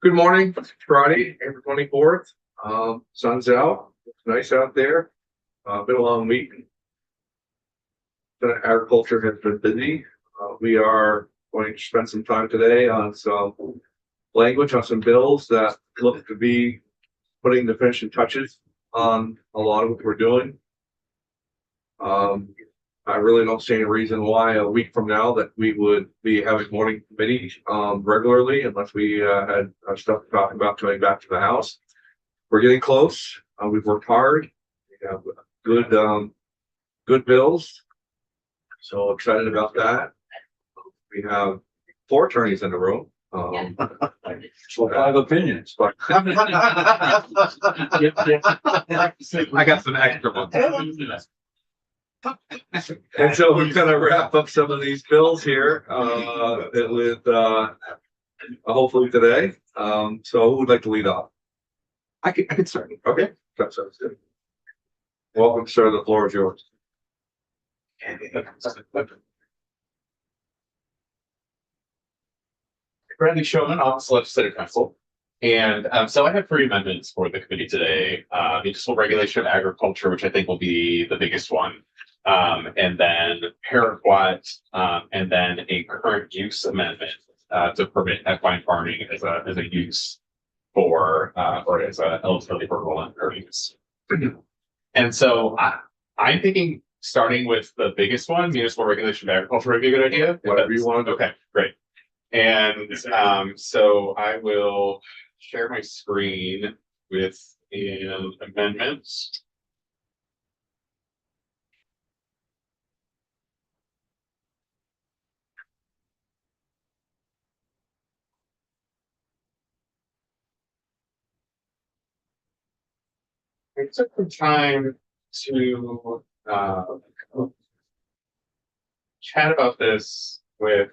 Good morning. It's Friday, April 24th. Sun's out. It's nice out there. Been a long week. Agriculture has been busy. We are going to spend some time today on some language on some bills that look to be putting the finishing touches on a lot of what we're doing. I really don't see any reason why a week from now that we would be having morning committee regularly unless we had stuff to talk about coming back to the house. We're getting close. We've worked hard. We have good bills. So excited about that. We have 4 attorneys in the room. So 5 opinions. But I got some extra ones. And so we're gonna wrap up some of these bills here with hopefully today. So who would like to lead off? I can start. Okay, that sounds good. Welcome, sir. The floor is yours. Bradley Showman, Office of Legislative Counsel. And so I have 3 amendments for the committee today. Municipal regulation of agriculture, which I think will be the biggest one. And then Paraquat, and then a current use amendment to permit equine farming as a use for or as a eligibility for voluntary use. And so I'm thinking starting with the biggest one, municipal regulation of agriculture would be a good idea. Whatever you want to do. Okay, great. And so I will share my screen with an amendment. I took some time to chat about this with.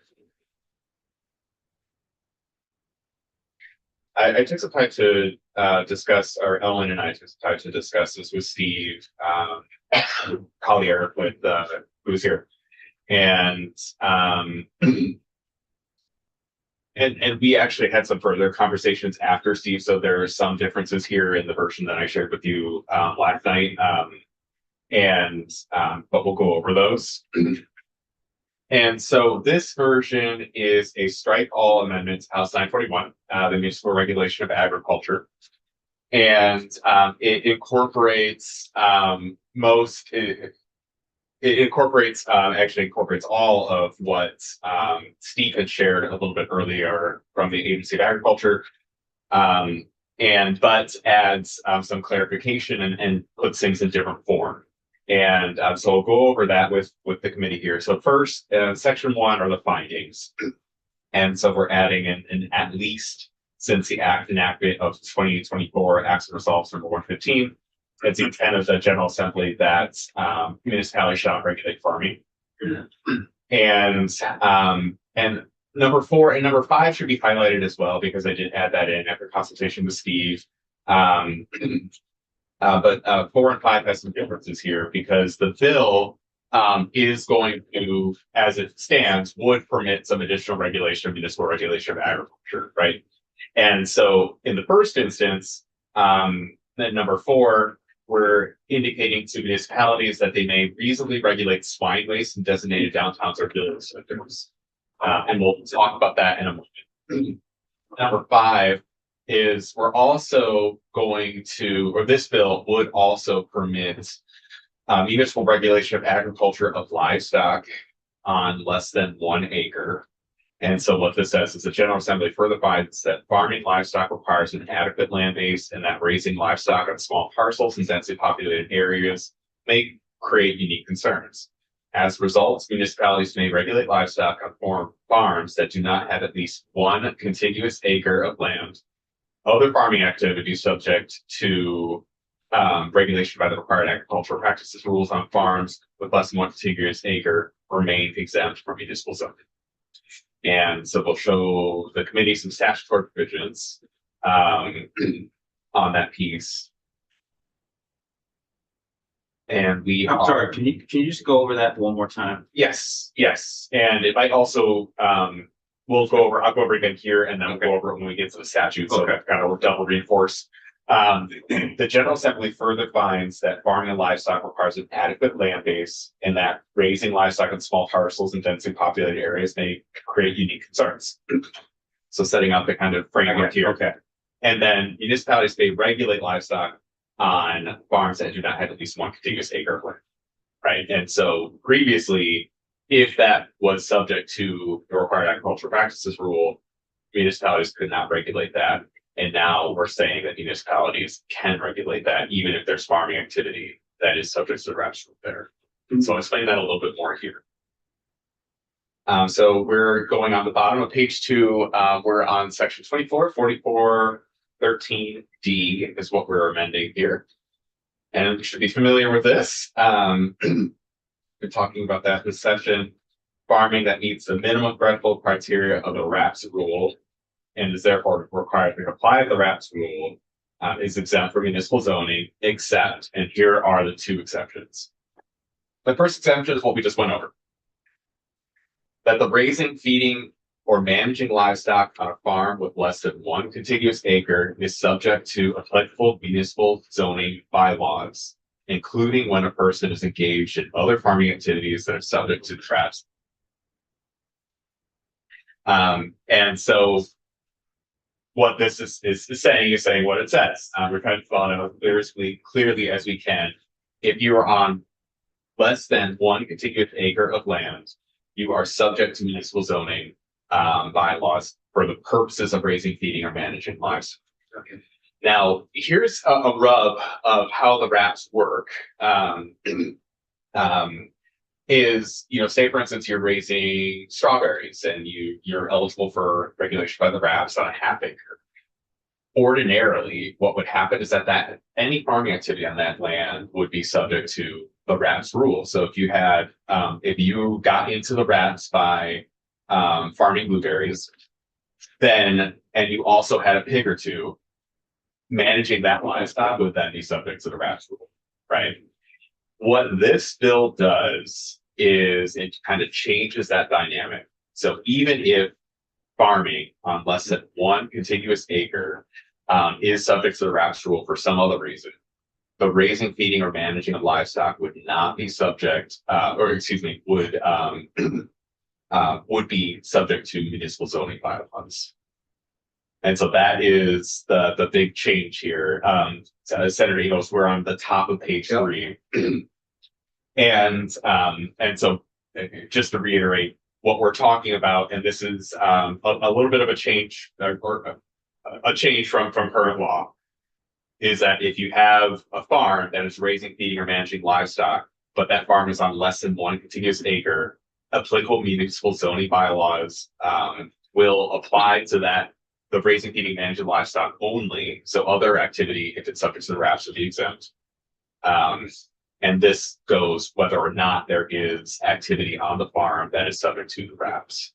I took some time to discuss, or Ellen and I took some time to discuss this with Steve Collier, with who's here, and we actually had some further conversations after Steve. So there are some differences here in the version that I shared with you last night, but we'll go over those. And so this version is a strike all amendment to House 941, the municipal regulation of agriculture. And it incorporates actually incorporates all of what Steve had shared a little bit earlier from the Agency of Agriculture, but adds some clarification and puts things in different form. And so we'll go over that with the committee here. So first, section 1 are the findings. And so we're adding an at least since the act enactment of 2024 Acts and Resolves number 115. It's the intent of the General Assembly that municipalities shall regulate farming. And number 4 and number 5 should be highlighted as well, because I did add that in after consultation with Steve. But 4 and 5 has some differences here, because the bill is going to, as it stands, would permit some additional regulation of municipal regulation of agriculture, right? And so in the first instance, then number 4, we're indicating to municipalities that they may reasonably regulate swine waste in designated downtowns or village centers. And we'll talk about that in a moment. Number 5 is we're also going to, or this bill would also permit municipal regulation of agriculture of livestock on less than 1 acre. And so what this says is the General Assembly further finds that farming livestock requires an adequate land base, and that raising livestock on small parcels in densely populated areas may create unique concerns. As a result, municipalities may regulate livestock on farms that do not have at least 1 contiguous acre of land. Other farming activities subject to regulation by the required agricultural practices rules on farms with less than 1 contiguous acre remain exempt from municipal zoning. And so we'll show the committee some statutory provisions on that piece. And I'm sorry, can you just go over that one more time? Yes. And it might also I'll go over it again here, and then we'll go over it when we get to the statute, so kind of double reinforce. The General Assembly further finds that farming and livestock requires an adequate land base, and that raising livestock in small parcels and densely populated areas may create unique concerns. So setting up the kind of framework here. Okay. And then municipalities may regulate livestock on farms that do not have at least one contiguous acre of land. Right. And so previously, if that was subject to the required agricultural practices rule, municipalities could not regulate that. And now we're saying that municipalities can regulate that, even if there's farming activity that is subject to the RAPS rule there. And so I'll explain that a little bit more here. So we're going on the bottom of page 2. We're on section 24, 44, 13D is what we're amending here. And you should be familiar with this. Been talking about that in this session. Farming that meets the minimum threshold criteria of the RAPS rule and is therefore required to apply the RAPS rule is exempt from municipal zoning, except, and here are the 2 exceptions. The first exemption is what we just went over. That the raising, feeding, or managing livestock on a farm with less than 1 contiguous acre is subject to applicable municipal zoning bylaws, including when a person is engaged in other farming activities that are subject to the RAPS. And so what this is saying what it says. We're trying to follow clearly as we can. If you are on less than 1 contiguous acre of land, you are subject to municipal zoning bylaws for the purposes of raising, feeding, or managing livestock. Okay. Now, here's a rub of how the RAPS work. Is, say for instance, you're raising strawberries and you're eligible for regulation by the RAPS on a half acre. Ordinarily, what would happen is that any farming activity on that land would be subject to the RAPS rule. So if you had, if you got into the RAPS by farming blueberries, and you also had a pig or 2, managing that livestock would then be subject to the RAPS rule, right? What this bill does is it kind of changes that dynamic. So even if farming on less than 1 contiguous acre is subject to the RAPS rule for some other reason, the raising, feeding, or managing of livestock would not be subject, would be subject to municipal zoning bylaws. And so that is the big change here. Senator Enos, we're on the top of page 3. And so just to reiterate what we're talking about, and this is a little bit of a change or a change from current law, is that if you have a farm that is raising, feeding, or managing livestock, but that farm is on less than 1 contiguous acre, applicable municipal zoning bylaws will apply to that, the raising, feeding, managing livestock only. So other activity, if it's subject to the RAPS, would be exempt. And this goes whether or not there is activity on the farm that is subject to the RAPS.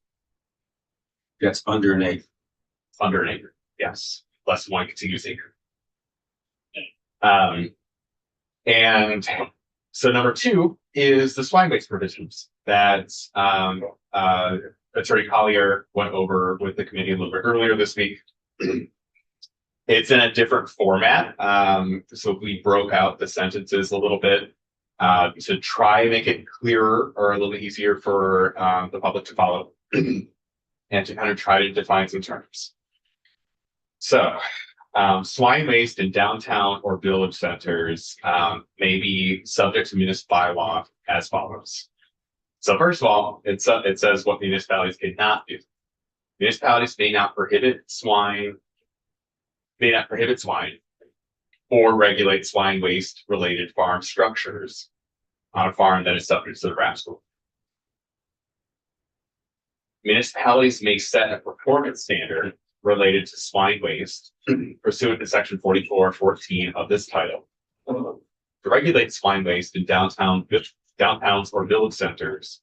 That's under an acre. Under an acre, yes. Less than 1 contiguous acre. And so number 2 is the swine waste provisions that Attorney Collier went over with the committee a little bit earlier this week. It's in a different format. So we broke out the sentences a little bit to try and make it clearer or a little bit easier for the public to follow and to kind of try to define some terms. So swine waste in downtown or village centers may be subject to municipal bylaw as follows. So first of all, it says what municipalities cannot do. Municipalities may not prohibit swine, or regulate swine waste related farm structures on a farm that is subject to the RAPS rule. Municipalities may set a performance standard related to swine waste pursuant to section 4414 of this title. To regulate swine waste in downtowns or village centers,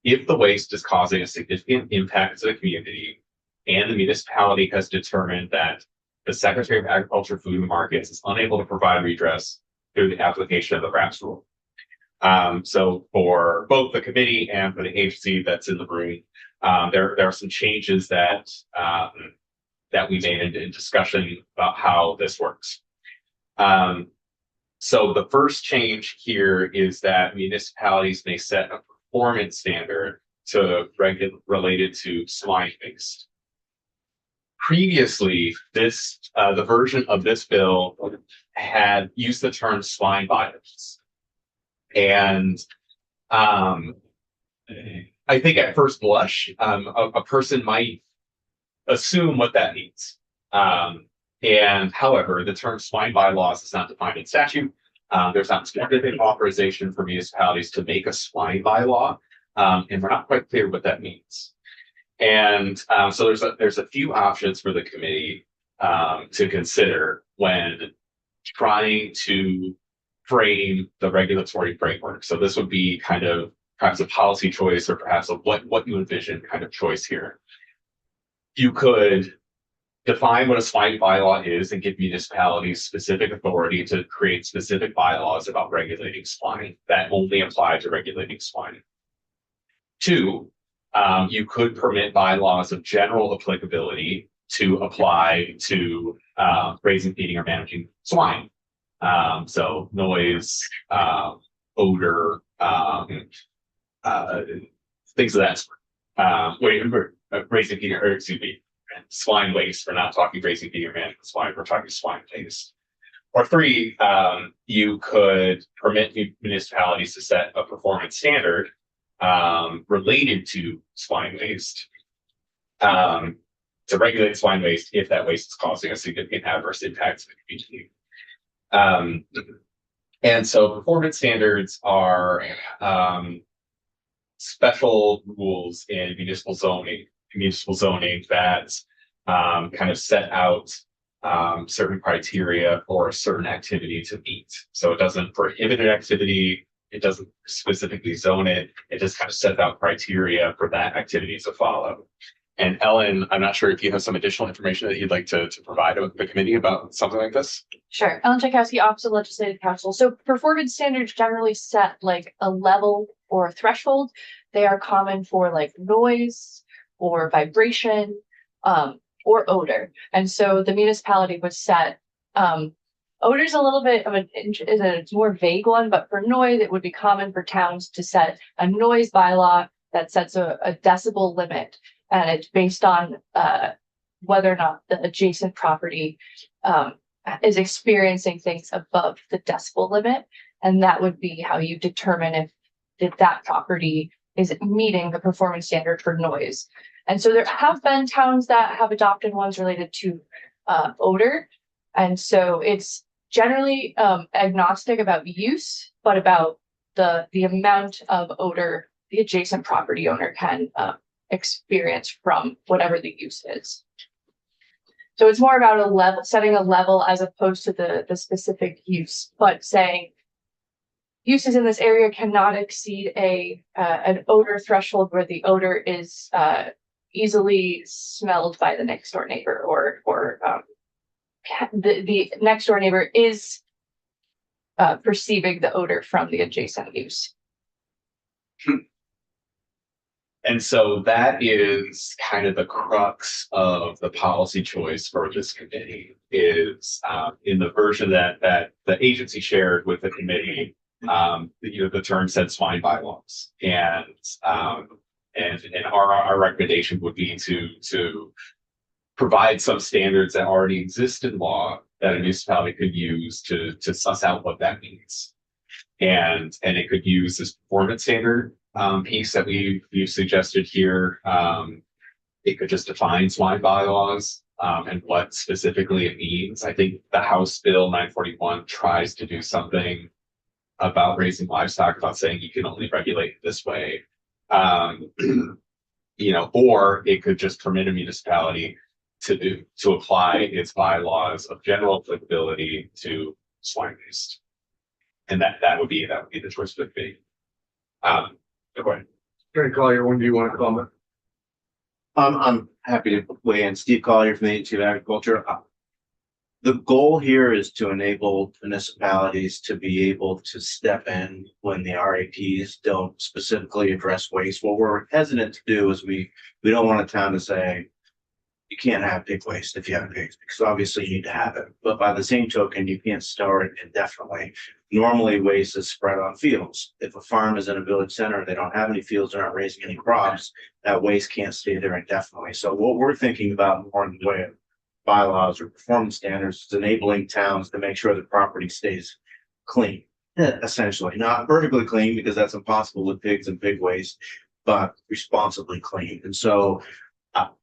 if the waste is causing a significant impact to the community and the municipality has determined that the Secretary of Agriculture, Food and Markets is unable to provide redress through the application of the RAPS rule. So for both the committee and for the agency that's in the room, There are some changes that we made in discussion about how this works. So the first change here is that municipalities may set a performance standard related to swine waste. Previously, the version of this bill had used the term swine violence. And I think at first blush, a person might assume what that means. And however, the term swine bylaws is not defined in statute. There's not specific authorization for municipalities to make a swine bylaw, and we're not quite clear what that means. And so there's a few options for the committee to consider when trying to frame the regulatory framework. So this would be kind of perhaps a policy choice, or perhaps a what you envision kind of choice here. You could define what a swine bylaw is and give municipalities specific authority to create specific bylaws about regulating swine that only apply to regulating swine. Two, you could permit bylaws of general applicability to apply to raising, feeding, or managing swine. So noise, odor, things of that sort. Raising, feeding, or excuse me, swine waste. We're not talking raising, feeding, or managing swine. We're talking swine waste. Or three, you could permit municipalities to set a performance standard related to swine waste to regulate swine waste if that waste is causing a significant adverse impact to the community. And so performance standards are special rules in municipal zoning that kind of set out certain criteria for a certain activity to meet. So it doesn't prohibit an activity, it doesn't specifically zone it, it just kind of sets out criteria for that activity to follow. And Ellen, I'm not sure if you have some additional information that you'd like to provide the committee about something like this. Sure. Ellen Tchaikovsky, Office of Legislative Counsel. So performance standards generally set like a level or a threshold. They are common for like noise or vibration or odor. And so the municipality would set odor is a little bit of a more vague one, but for noise, it would be common for towns to set a noise bylaw that sets a decibel limit. And it's based on whether or not the adjacent property is experiencing things above the decibel limit. And that would be how you determine if that property is meeting the performance standard for noise. And so there have been towns that have adopted ones related to odor. And so it's generally agnostic about use, but about the amount of odor the adjacent property owner can experience from whatever the use is. So it's more about a level, setting a level as opposed to the specific use, but saying uses in this area cannot exceed an odor threshold where the odor is easily smelled by the next door neighbor, or the next door neighbor is perceiving the odor from the adjacent use. And so that is kind of the crux of the policy choice for this committee is in the version that the agency shared with the committee, the term said swine bylaws. And our recommendation would be to provide some standards that already exist in law that a municipality could use to suss out what that means. And it could use this performance standard piece that we've suggested here. It could just define swine bylaws and what specifically it means. I think the House Bill 941 tries to do something about raising livestock, about saying you can only regulate it this way. Or it could just permit a municipality to apply its bylaws of general applicability to swine waste. And that would be the choice of the committee. Go ahead. Attorney Collier, when do you want to comment? I'm happy to weigh in. Steve Collier from the Agency of Agriculture. The goal here is to enable municipalities to be able to step in when the RAPs don't specifically address waste. What we're hesitant to do is we don't want a town to say, you can't have pig waste if you have pigs, because obviously you need to have it. But by the same token, you can't store it indefinitely. Normally waste is spread on fields. If a farm is in a village center, and they don't have any fields, they're not raising any crops, that waste can't stay there indefinitely. So what we're thinking about more in the way of bylaws or performance standards is enabling towns to make sure the property stays clean, essentially. Not perfectly clean, because that's impossible with pigs and pig waste, but responsibly clean. And so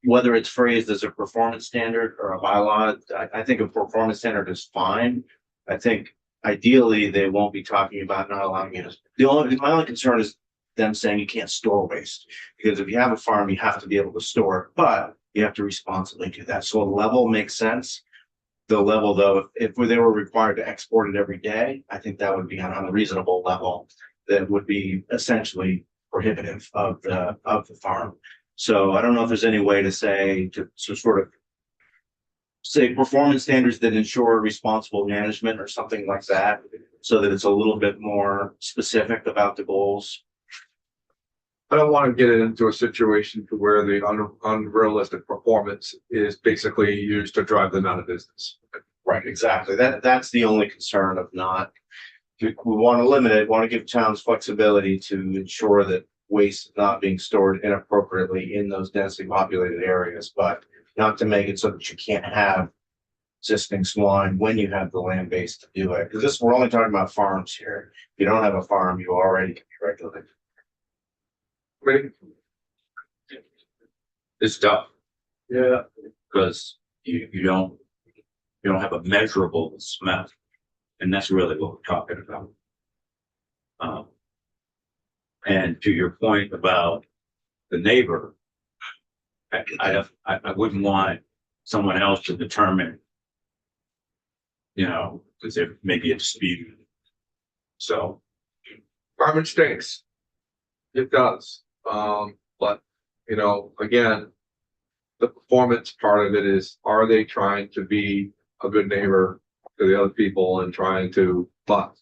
whether it's phrased as a performance standard or a bylaw, I think a performance standard is fine. I think ideally they won't be talking about not allowing you to. My only concern is them saying you can't store waste, because if you have a farm, you have to be able to store it, but you have to responsibly do that. So a level makes sense. The level, though, if they were required to export it every day, I think that would be an unreasonable level that would be essentially prohibitive of the farm. So I don't know if there's any way to say, to sort of say performance standards that ensure responsible management or something like that, so that it's a little bit more specific about the goals. I don't want to get it into a situation to where the unrealistic performance is basically used to drive them out of business. Right, exactly. That's the only concern of not. We want to limit it, want to give towns flexibility to ensure that waste is not being stored inappropriately in those densely populated areas, but not to make it so that you can't have existing swine when you have the land base to do it. Because we're only talking about farms here. If you don't have a farm, you already can be regulated. It's tough Yeah, because you don't have a measurable smell. And that's really what we're talking about. And to your point about the neighbor, I wouldn't want someone else to determine, because there may be a dispute. So, environment stinks. It does. But again, the performance part of it is, are they trying to be a good neighbor to the other people and trying to, but,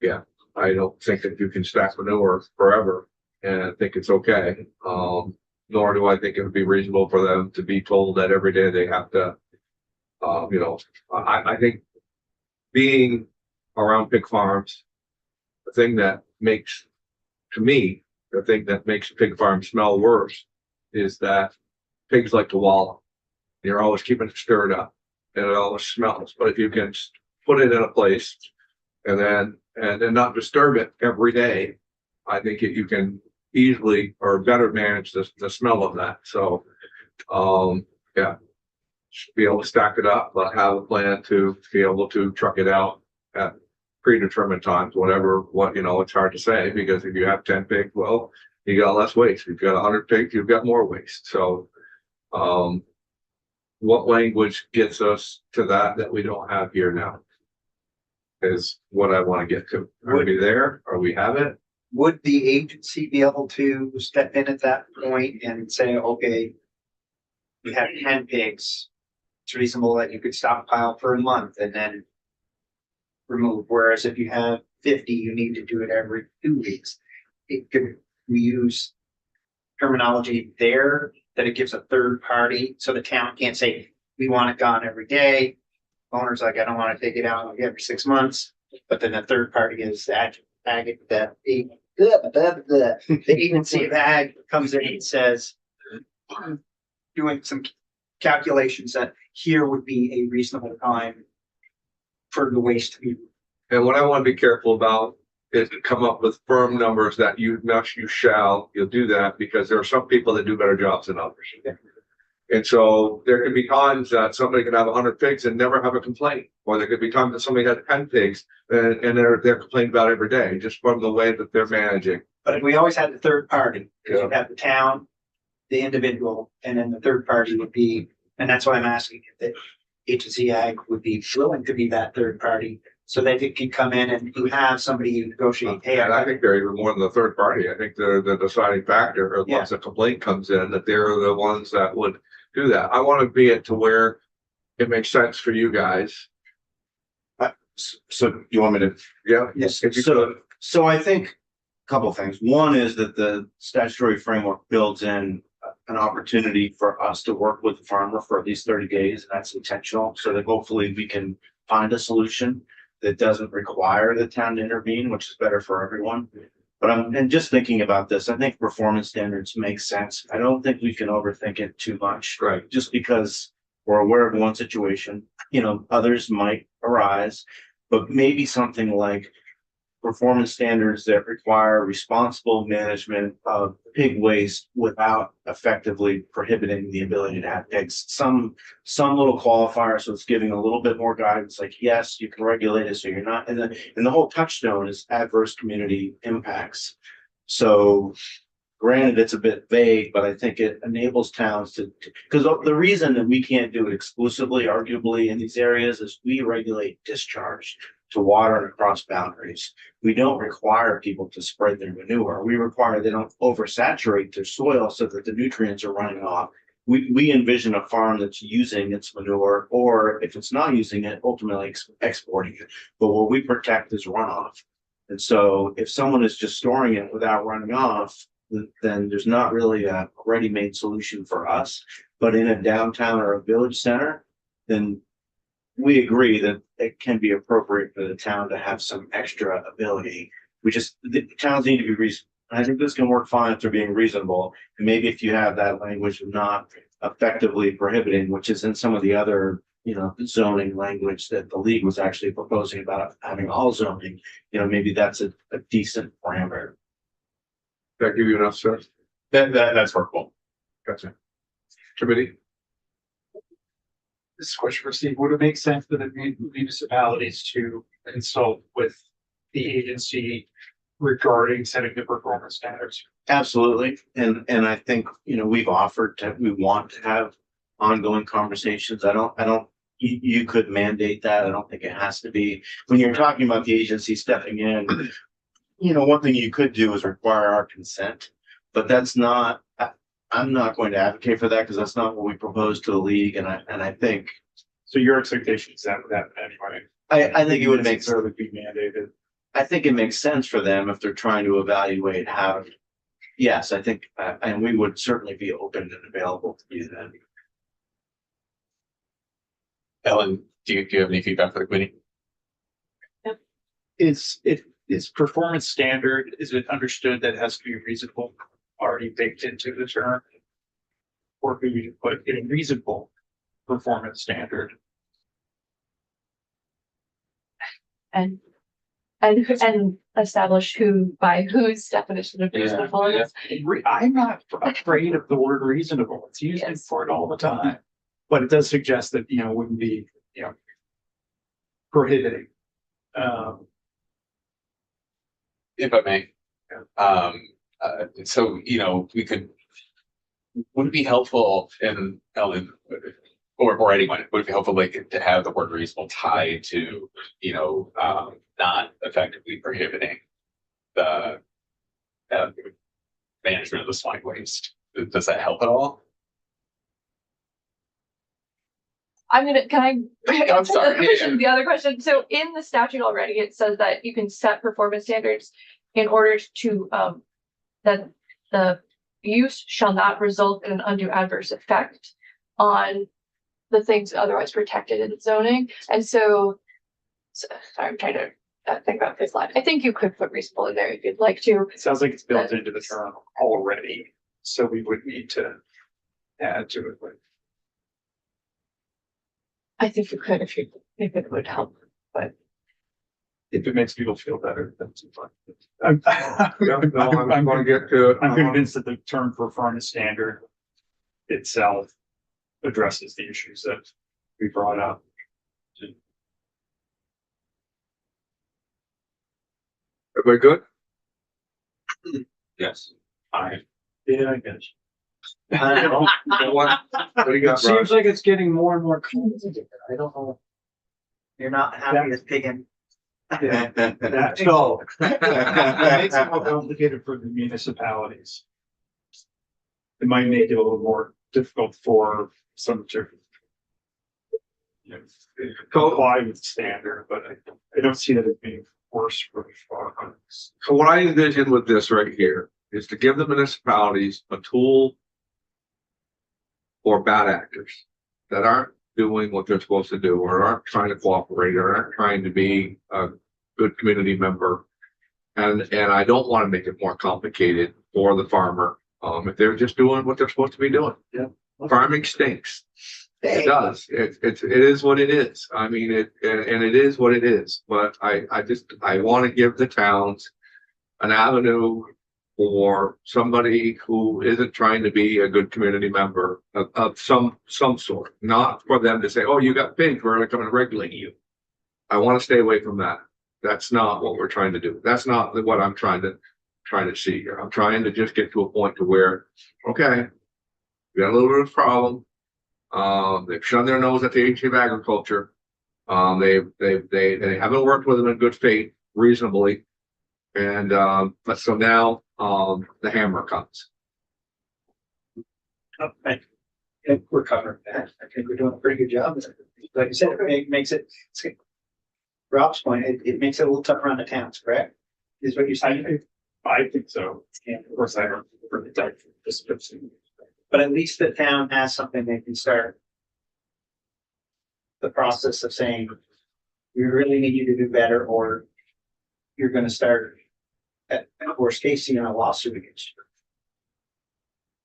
yeah, I don't think that you can stack manure forever and think it's okay. Nor do I think it would be reasonable for them to be told that every day they have to, I think being around pig farms, the thing that makes, to me, the thing that makes a pig farm smell worse is that pigs like to wallow. You're always keeping it stirred up and it always smells. But if you can put it in a place and then not disturb it every day, I think you can easily or better manage the smell of that. So, yeah, should be able to stack it up, but have a plan to be able to truck it out at predetermined times, it's hard to say, because if you have 10 pigs, well, you got less waste. If you've got 100 pigs, you've got more waste. So, what language gets us to that we don't have here now is what I want to get to. Are we there? Are we have it? Would the agency be able to step in at that point and say, okay, you have 10 pigs, it's reasonable that you could stockpile for a month and then remove, whereas if you have 50, you need to do it every 2 weeks. We use terminology there that it gives a third party, so the town can't say, we want it gone every day. Owner's like, I don't want to take it out every 6 months, but then the third party is the agency of ag comes in and says, doing some calculations that here would be a reasonable time for the waste to be. And what I want to be careful about is to come up with firm numbers that you'll do that, because there are some people that do better jobs than others. And so there could be times that somebody could have 100 pigs and never have a complaint, or there could be times that somebody has 10 pigs and they're complaining about it every day, just from the way that they're managing. But if we always had the third party, because Yeah. you'd have the town, the individual, and then the third party would be, and that's why I'm asking if the agency ag would be willing to be that third party, so that it could come in and you have somebody you negotiate. Hey, And I think they're even more than the third party. I think they're the deciding factor, or once a complaint comes in, that they're the ones that would do that. I want to be it to where it makes sense for you guys. So you want me to? Yeah. Yes, If you so, could. so I think a couple things. One is that the statutory framework builds in an opportunity for us to work with the farmer for at least 30 days. And that's intentional, so that hopefully we can find a solution that doesn't require the town to intervene, which is better for everyone. But and just thinking about this, I think performance standards make sense. I don't think we can overthink it too much. Right. Just because we're aware of one situation, others might arise. But maybe something like performance standards that require responsible management of pig waste without effectively prohibiting the ability to have pigs. Some little qualifier, so it's giving a little bit more guidance, like, yes, you can regulate it, so you're not, and the whole touchstone is adverse community impacts. So granted, it's a bit vague, but I think it enables towns to, because the reason that we can't do it exclusively, arguably, in these areas is we regulate discharge to water and across boundaries. We don't require people to spread their manure. We require they don't oversaturate their soil so that the nutrients are running off. We envision a farm that's using its manure, or if it's not using it, ultimately exporting it. But what we protect is runoff. And so if someone is just storing it without running off, then there's not really a ready-made solution for us. But in a downtown or a village center, then we agree that it can be appropriate for the town to have some extra ability. The towns need to be reasonable. I think this can work fine if they're being reasonable. And maybe if you have that language of not effectively prohibiting, which is in some of the other, zoning language that the league was actually proposing about having all zoning, maybe that's a decent parameter. That give you enough, sir? That's workable. Gotcha. Committee? This is a question for Steve. Would it make sense for the municipalities to consult with the agency regarding setting the performance standards? Absolutely. And I think, we've offered we want to have ongoing conversations. You could mandate that. I don't think it has to be. When you're talking about the agency stepping in, one thing you could do is require our consent, but that's not, I'm not going to advocate for that because that's not what we proposed to the league. And I think. So your expectation is that anyway? I think it would make, necessarily be mandated. I think it makes sense for them if they're trying to evaluate how. Yes, I think, and we would certainly be open and available to do that. Ellen, do you have any feedback for the committee? Is performance standard, is it understood that it has to be reasonable, already baked into the term? Or could we put in reasonable performance standard? And establish by whose definition of reasonable it is. I'm not afraid of the word reasonable. It's used Yes. for it all the time. But it does suggest that, wouldn't be, prohibiting. If I may. So, would it be helpful, and Ellen, or anyone, would it be helpful to have the word reasonable tied to, not effectively prohibiting the management of the swine waste? Does that help at all? Can I I'm answer sorry, the question? yeah. The other question, so in the statute already, it says that you can set performance standards in order to, that the use shall not result in an undue adverse effect on the things otherwise protected in zoning. And so sorry, I'm trying to think about this line. I think you could put reasonable in there if you'd like to. It sounds like it's built into the term already, so we would need to add to it. I think you could if it would help, but. If it makes people feel better, that's fine. I'm going to get to it. I'm convinced that the term performance standard itself addresses the issues that we brought up. Everybody good? Yes. I guess. What do you got, Raj? Seems like it's getting more and more complicated. I don't know. You're not happy with pigging. So it makes it more complicated for the municipalities. It might make it a little more difficult for some to comply with the standard, but I don't see that as being worse for the farmers. So what I envision with this right here is to give the municipalities a tool for bad actors that aren't doing what they're supposed to do, or aren't trying to cooperate, or aren't trying to be a good community member. And I don't want to make it more complicated for the farmer, if they're just doing what they're supposed to be doing. Yeah. Farming stinks. It does. It is what it is. I mean, and it is what it is. But I want to give the towns an avenue for somebody who isn't trying to be a good community member of some sort, not for them to say, oh, you got pigs, we're going to come and regulate you. I want to stay away from that. That's not what we're trying to do. That's not what I'm trying to see here. I'm trying to just get to a point to where, okay, we got a little bit of problem. They've shoved their nose at the agency of agriculture. They haven't worked with them in good faith, reasonably. And but so now the hammer comes. I think we're covering that. I think we're doing a pretty good job. Like I said, it makes it, Rob's point, it makes it a little tougher on the towns, correct? Is what you're saying? I think so. And of course, I don't for the type of description. But at least the town has something they can start the process of saying, we really need you to do better, or you're gonna start at worst case, seeing a lawsuit against you.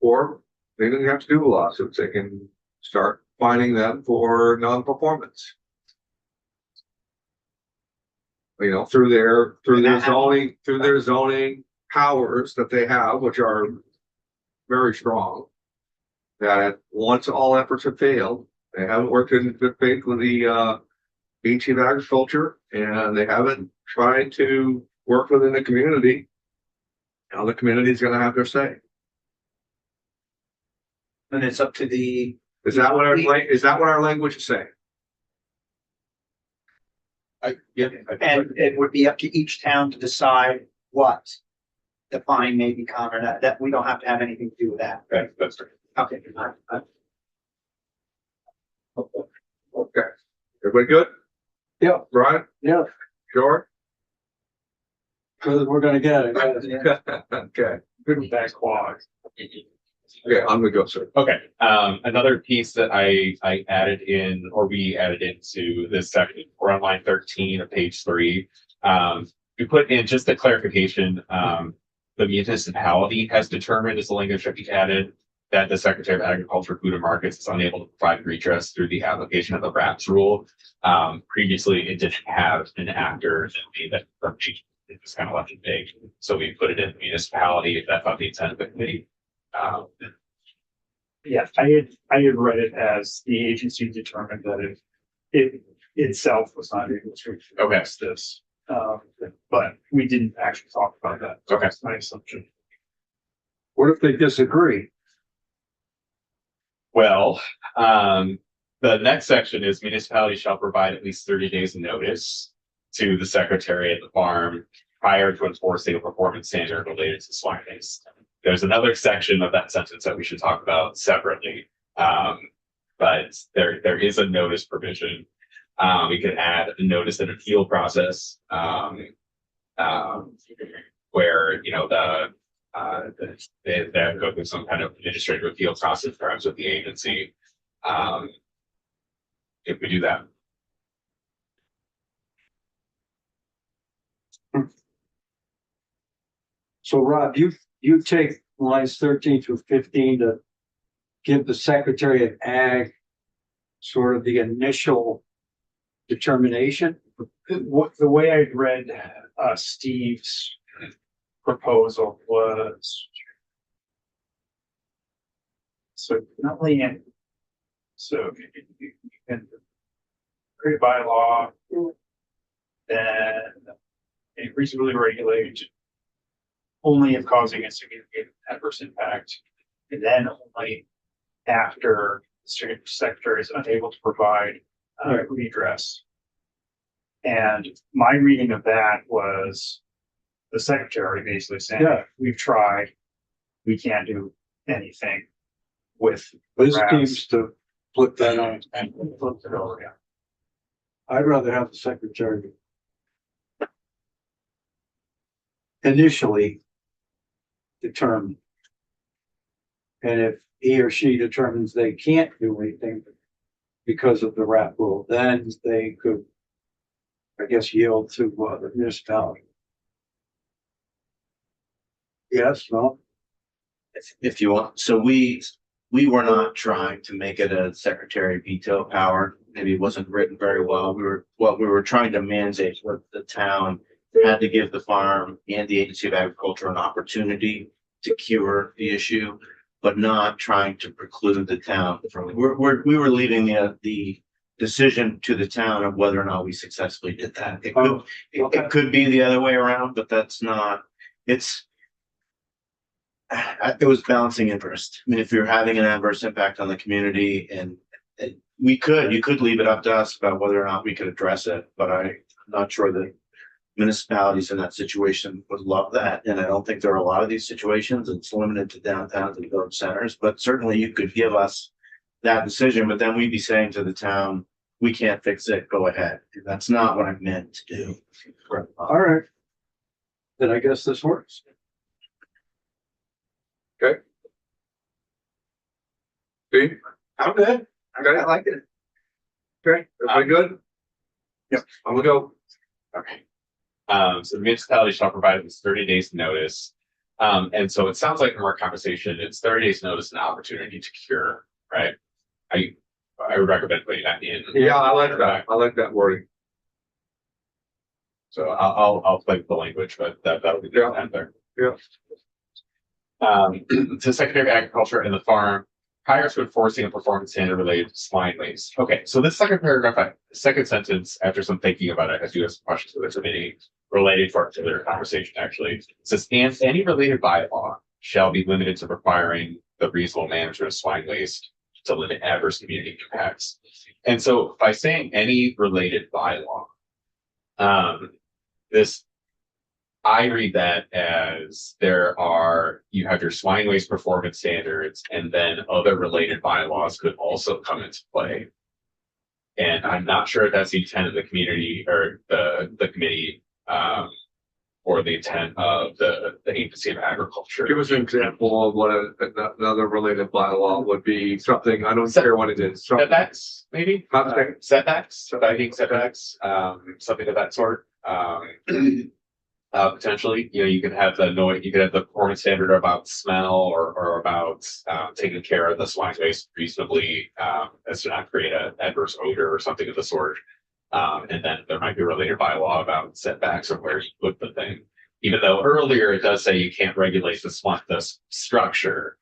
Or they don't have to do lawsuits. They can start fining them for non-performance. You know, through their zoning powers that they have, which are very strong. That once all efforts have failed, they haven't worked in good faith with the agency of agriculture, and they haven't tried to work within the community. Now the community is going to have their say. And it's up to the, Is that what our language is saying? and it would be up to each town to decide what the fine may become, or that we don't have to have anything to do with that. That's right. Okay. Okay. Everybody good? Yeah. Brian? Yeah, Sure? because we're gonna get it. Okay. Good back quad. Okay, I'm gonna go, sir. Okay, another piece that I added in, or we added into this section, we're on line 13 of page 3. We put in just a clarification, the municipality has determined, as the language that we added, that the Secretary of Agriculture, Food and Markets is unable to provide redress through the application of the RAPS rule. Previously, it didn't have an actor that made that determination. It was kind of left it vague. So we put it in municipality, if that's not the intent of the committee. Yeah, I had read it as the agency determined that it itself was not able to address this. But we didn't actually talk about that. Okay. That's my assumption. What if they disagree? Well, the next section is municipality shall provide at least 30 days notice to the secretary at the farm prior to enforcing a performance standard related to swine waste. There's another section of that sentence that we should talk about separately. But there is a notice provision. We could add a notice and appeal process, where, you know, they go through some kind of administrative appeal process, perhaps with the agency. If we do that. So Rob, you take lines 13 through 15 to give the Secretary of Ag sort of the initial determination. The way I read Steve's proposal was so not only in so you can create a bylaw, then it reasonably regulate only if causing a significant adverse impact, and then only after the secretary is unable to provide redress. And my reading of that was the secretary basically saying, Yeah. we've tried, we can't do anything with This RAPS. seems to flip that on. And flip it over, yeah. I'd rather have the secretary initially determine. And if he or she determines they can't do anything because of the RAP rule, then they could, I guess, yield to the municipality. Yes, no? If you want, so we were not trying to make it a secretary veto power. Maybe it wasn't written very well. What we were trying to mandate was the town had to give the farm and the Agency of Agriculture an opportunity to cure the issue, but not trying to preclude the town from, we were leaving the decision to the town of whether or not we successfully did that. It could be the other way around, but that's not, it was balancing interest. I mean, if you're having an adverse impact on the community and you could leave it up to us about whether or not we could address it, but I'm not sure that municipalities in that situation would love that. And I don't think there are a lot of these situations. It's limited to downtowns and village centers, but certainly you could give us that decision, but then we'd be saying to the town, we can't fix it, go ahead. And that's not what I meant to do. All right. Then I guess this works. Steve? I'm good. Okay. I like it. Okay, everybody good? Yep. I'm gonna go. Okay. So the municipality shall provide this 30 days notice. And so it sounds like from our conversation, it's 30 days notice and opportunity to cure, right? I would recommend putting that in. Yeah, I like that. I like that wording. So I'll play with the language, but that'll be the intent there. Yeah. To Secretary of Agriculture and the farm, prior to enforcing a performance standard related to swine waste. Okay, so this second paragraph, second sentence, after some thinking about it, I do have some questions for the committee related to our particular conversation, actually. It says, and any related bylaw shall be limited to requiring the reasonable management of swine waste to limit adverse community impacts. And so by saying any related bylaw, I read that as you have your swine waste performance standards, and then other related bylaws could also come into play. And I'm not sure if that's the intent of the community or the committee, or the intent of the Agency of Agriculture. Give us an example of what another related bylaw would be. Something, I don't care what it is. Something- Setbacks, maybe? Not saying- Setbacks, setbacks, something of that sort. Potentially, you could have the noise, you could have the performance standard about smell or about taking care of the swine waste reasonably as to not create an adverse odor or something of the sort. And then there might be a related bylaw about setbacks or where you put the thing. Even though earlier it does say you can't regulate the structure.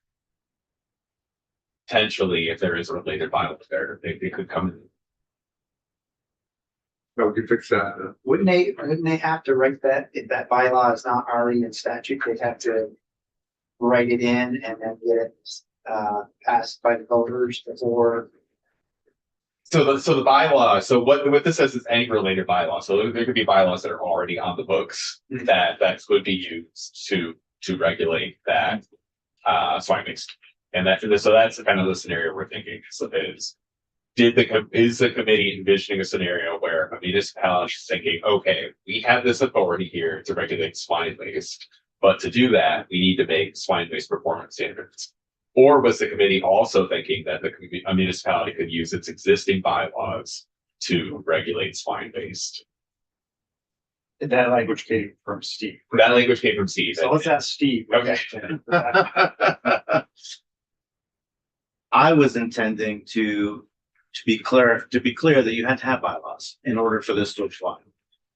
Potentially, if there is a related bylaw there, they could come in. No, we can fix that. Wouldn't they have to write that, if that bylaw is not already in statute, they'd have to write it in and then get it passed by the voters before? So the bylaw, so what this says is any related bylaw. So there could be bylaws that are already on the books that could be used to regulate that swine waste. And so that's kind of the scenario we're thinking. So is the committee envisioning a scenario where a municipality is thinking, okay, we have this authority here to regulate swine waste, but to do that, we need to make swine waste performance standards? Or was the committee also thinking that a municipality could use its existing bylaws to regulate swine waste? That language came from Steve. That language came from Steve. So let's ask Steve. Okay. I was intending to be clear that you had to have bylaws in order for this to apply.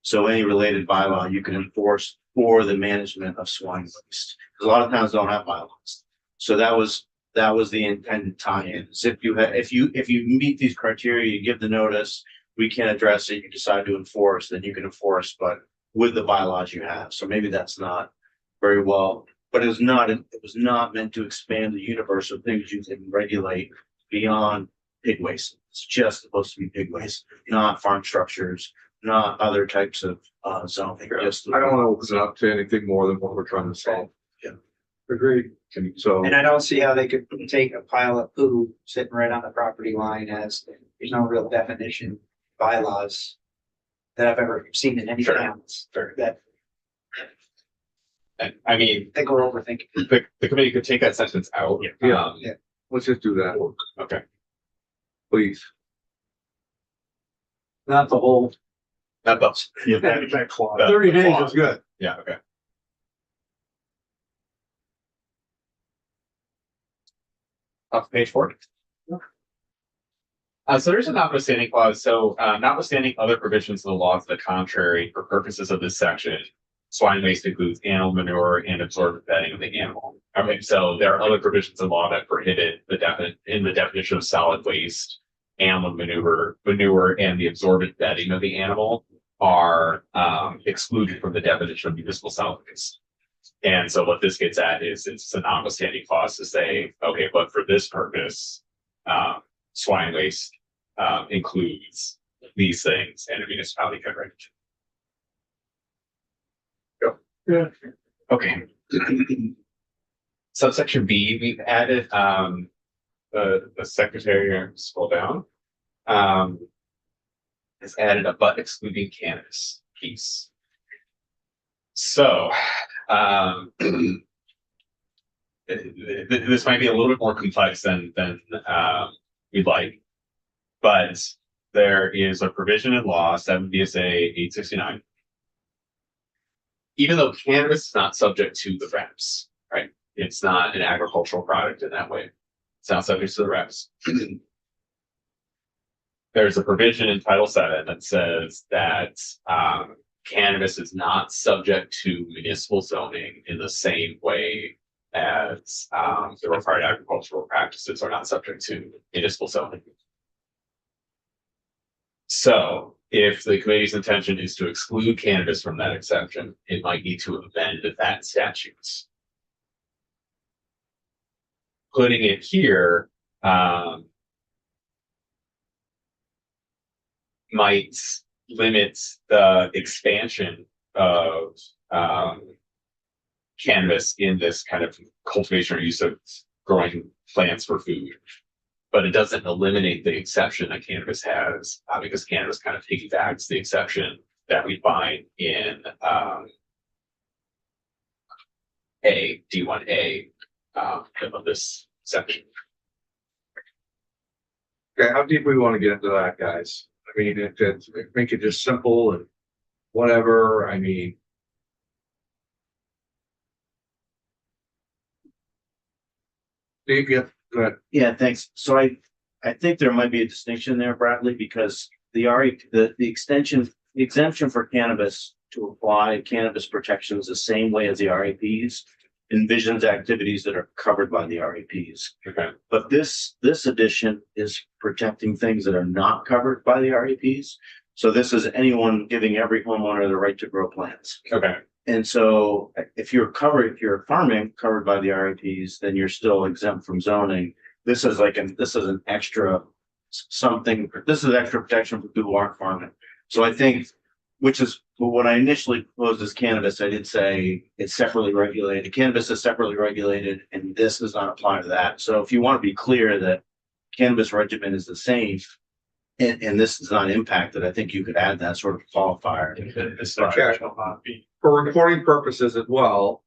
So any related bylaw you can enforce for the management of swine waste. Because a lot of towns don't have bylaws. So that was the intended tie-in. So if you meet these criteria, you give the notice, we can't address it, you decide to enforce, then you can enforce, but with the bylaws you have. So maybe that's not very well, but it was not meant to expand the universe of things you can regulate beyond pig waste. It's just supposed to be pig waste, not farm structures, not other types of zoning. Just I don't want to open it up to anything more than what we're trying to solve. Yeah. Agreed. So, And I don't see how they could take a pile of poo sitting right on the property line as there's no real definition bylaws that I've ever seen in any Sure. towns. Sure. That And I mean, I think we're overthinking. the committee could take that sentence out. Yeah. Um, Yeah. Let's just do that, Okay, please. Not the whole that does. Yeah, that clause. 30 days is good. Yeah, okay. Off page 4. So there's a notwithstanding clause. So notwithstanding other provisions of the law to the contrary, for purposes of this section, swine waste includes animal manure and absorbent bedding of the animal. Okay, so there are other provisions of law that prohibit in the definition of solid waste, animal manure and the absorbent bedding of the animal are excluded from the definition of municipal solid waste. And so what this gets at is it's a notwithstanding clause to say, okay, but for this purpose, swine waste includes these things and a municipality could regulate. Yeah. Okay. Subsection B, we've added the secretary, scroll down. Has added a but excluding cannabis piece. So this might be a little bit more complex than we'd like, but there is a provision in law 7 BSA 869. Even though cannabis is not subject to the reps, right? It's not an agricultural product in that way. It's not subject to the reps. There's a provision in Title VII that says that cannabis is not subject to municipal zoning in the same way as the required agricultural practices are not subject to municipal zoning. So if the committee's intention is to exclude cannabis from that exception, it might need to amend that statute. Putting it here might limit the expansion of cannabis in this kind of cultivation or use of growing plants for food. But it doesn't eliminate the exception that cannabis has, because cannabis kind of piggybacks the exception that we find in D1A of this section. Okay, how deep we want to get into that, guys? I mean, make it just simple and whatever, I mean. Dave, yeah, go ahead. Yeah, thanks. So I think there might be a distinction there, Bradley, because the the exemption for cannabis to apply cannabis protections the same way as the RAPs envisions activities that are covered by the RAPs. Okay. But this addition is protecting things that are not covered by the RAPs. So this is anyone giving every homeowner the right to grow plants. Okay. And so if you're farming covered by the RAPs, then you're still exempt from zoning. This is an extra something, this is extra protection for people who aren't farming. So I think, which is when I initially proposed as cannabis, I did say it's separately regulated. Cannabis is separately regulated and this does not apply to that. So if you want to be clear that cannabis regimen is the same and this is not impacted, I think you could add that sort of qualifier. This section shall not be. For reporting purposes as well,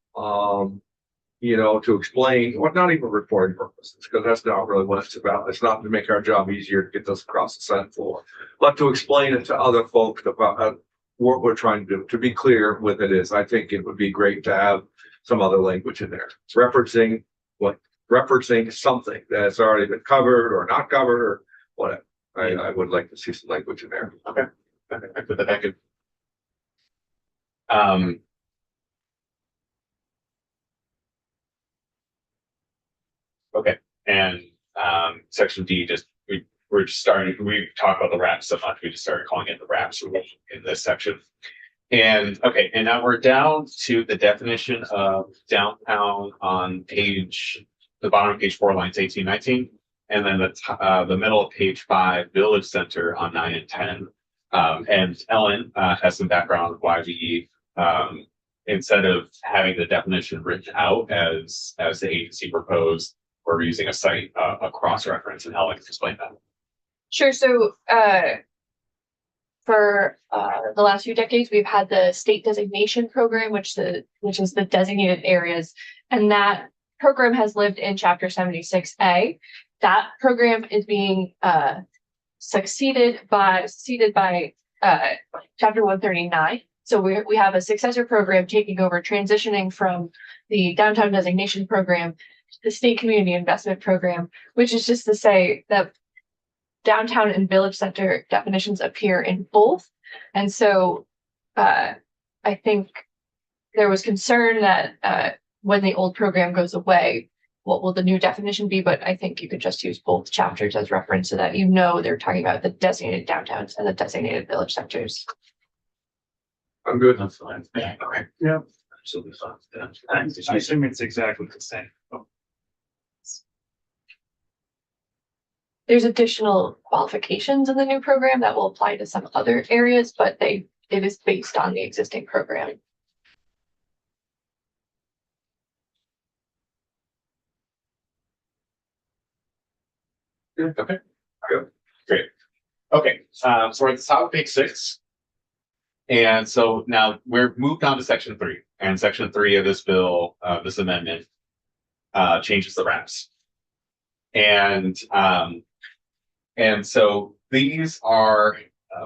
you know, to explain, well, not even reporting purposes, because that's not really what it's about. It's not to make our job easier to get this across the Senate floor, but to explain it to other folks about what we're trying to do. To be clear with it is, I think it would be great to have some other language in there, referencing something that's already been covered or not covered or whatever. I would like to see some language in there. Okay. I put that back in. Okay, and section D, we're just starting, we talked about the wraps so much, we just started calling it the wraps rule in this section. And okay, and now we're down to the definition of downtown on the bottom of page 4, lines 18, 19. And then the middle of page 5, village center on 9 and 10. And Ellen has some background on why we, instead of having the definition written out as the agency proposed, we're using a cross-reference, and Ellen can explain that. Sure. So for the last few decades, we've had the state designation program, which is the designated areas, and that program has lived in Chapter 76A. That program is being succeeded by Chapter 139. So we have a successor program taking over, transitioning from the downtown designation program to the state community investment program, which is just to say that downtown and village center definitions appear in both. And so I think there was concern that when the old program goes away, what will the new definition be? But I think you could just use both chapters as reference so that you know they're talking about the designated downtowns and the designated village centers. I'm good. That's fine. Yeah, okay. Yeah. Absolutely fine. I assume it's exactly the same. There's additional qualifications in the new program that will apply to some other areas, but it is based on the existing program. Okay, good, great. Okay, so we're at the top of page 6. And so now we're moved on to section 3, and section 3 of this bill, this amendment, changes the RAPs. And so these are,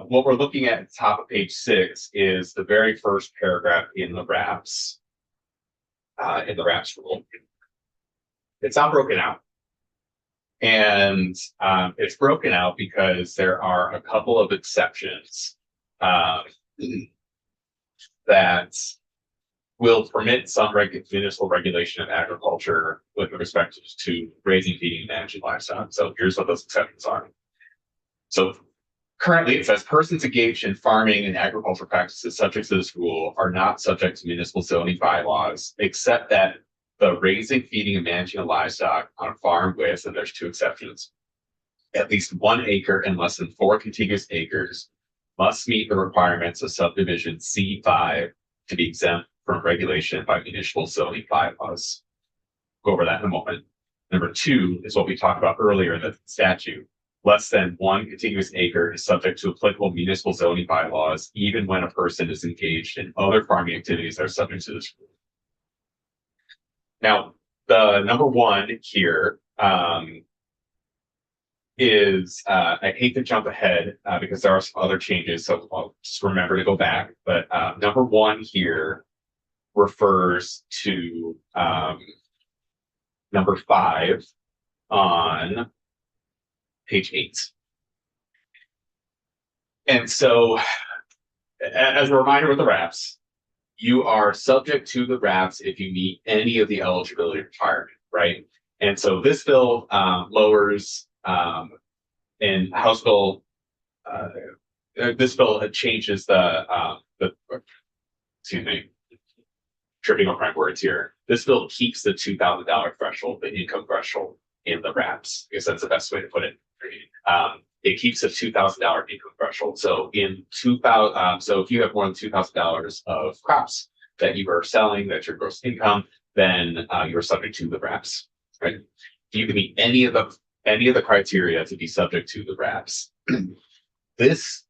what we're looking at the top of page 6 is the very first paragraph in the RAPs rule. It's not broken out. And it's broken out because there are a couple of exceptions that will permit some municipal regulation of agriculture with respect to raising, feeding, and managing livestock. So here's what those exceptions are. So currently it says persons engaged in farming and agricultural practices subject to this rule are not subject to municipal zoning bylaws, except that the raising, feeding, and managing of livestock on a farm with, and there's 2 exceptions, at least 1 acre and less than 4 contiguous acres must meet the requirements of subdivision C5 to be exempt from regulation by municipal zoning bylaws. Go over that in a moment. Number 2 is what we talked about earlier, the statute. Less than 1 contiguous acre is subject to applicable municipal zoning bylaws, even when a person is engaged in other farming activities that are subject to this rule. Now, the number 1 here is, I hate to jump ahead because there are some other changes, so I'll just remember to go back. But number 1 here refers to number 5 on page 8. And so, as a reminder with the RAPs, you are subject to the RAPs if you meet any of the eligibility requirements, right? And so this bill lowers, and House Bill, this bill changes excuse me, tripping over my words here. This bill keeps the $2,000 threshold, the income threshold, in the RAPs, because that's the best way to put it. It keeps a $2,000 income threshold. So so if you have more than $2,000 of crops that you are selling, that's your gross income, then you're subject to the RAPs, right? You can meet any of the criteria to be subject to the RAPs. This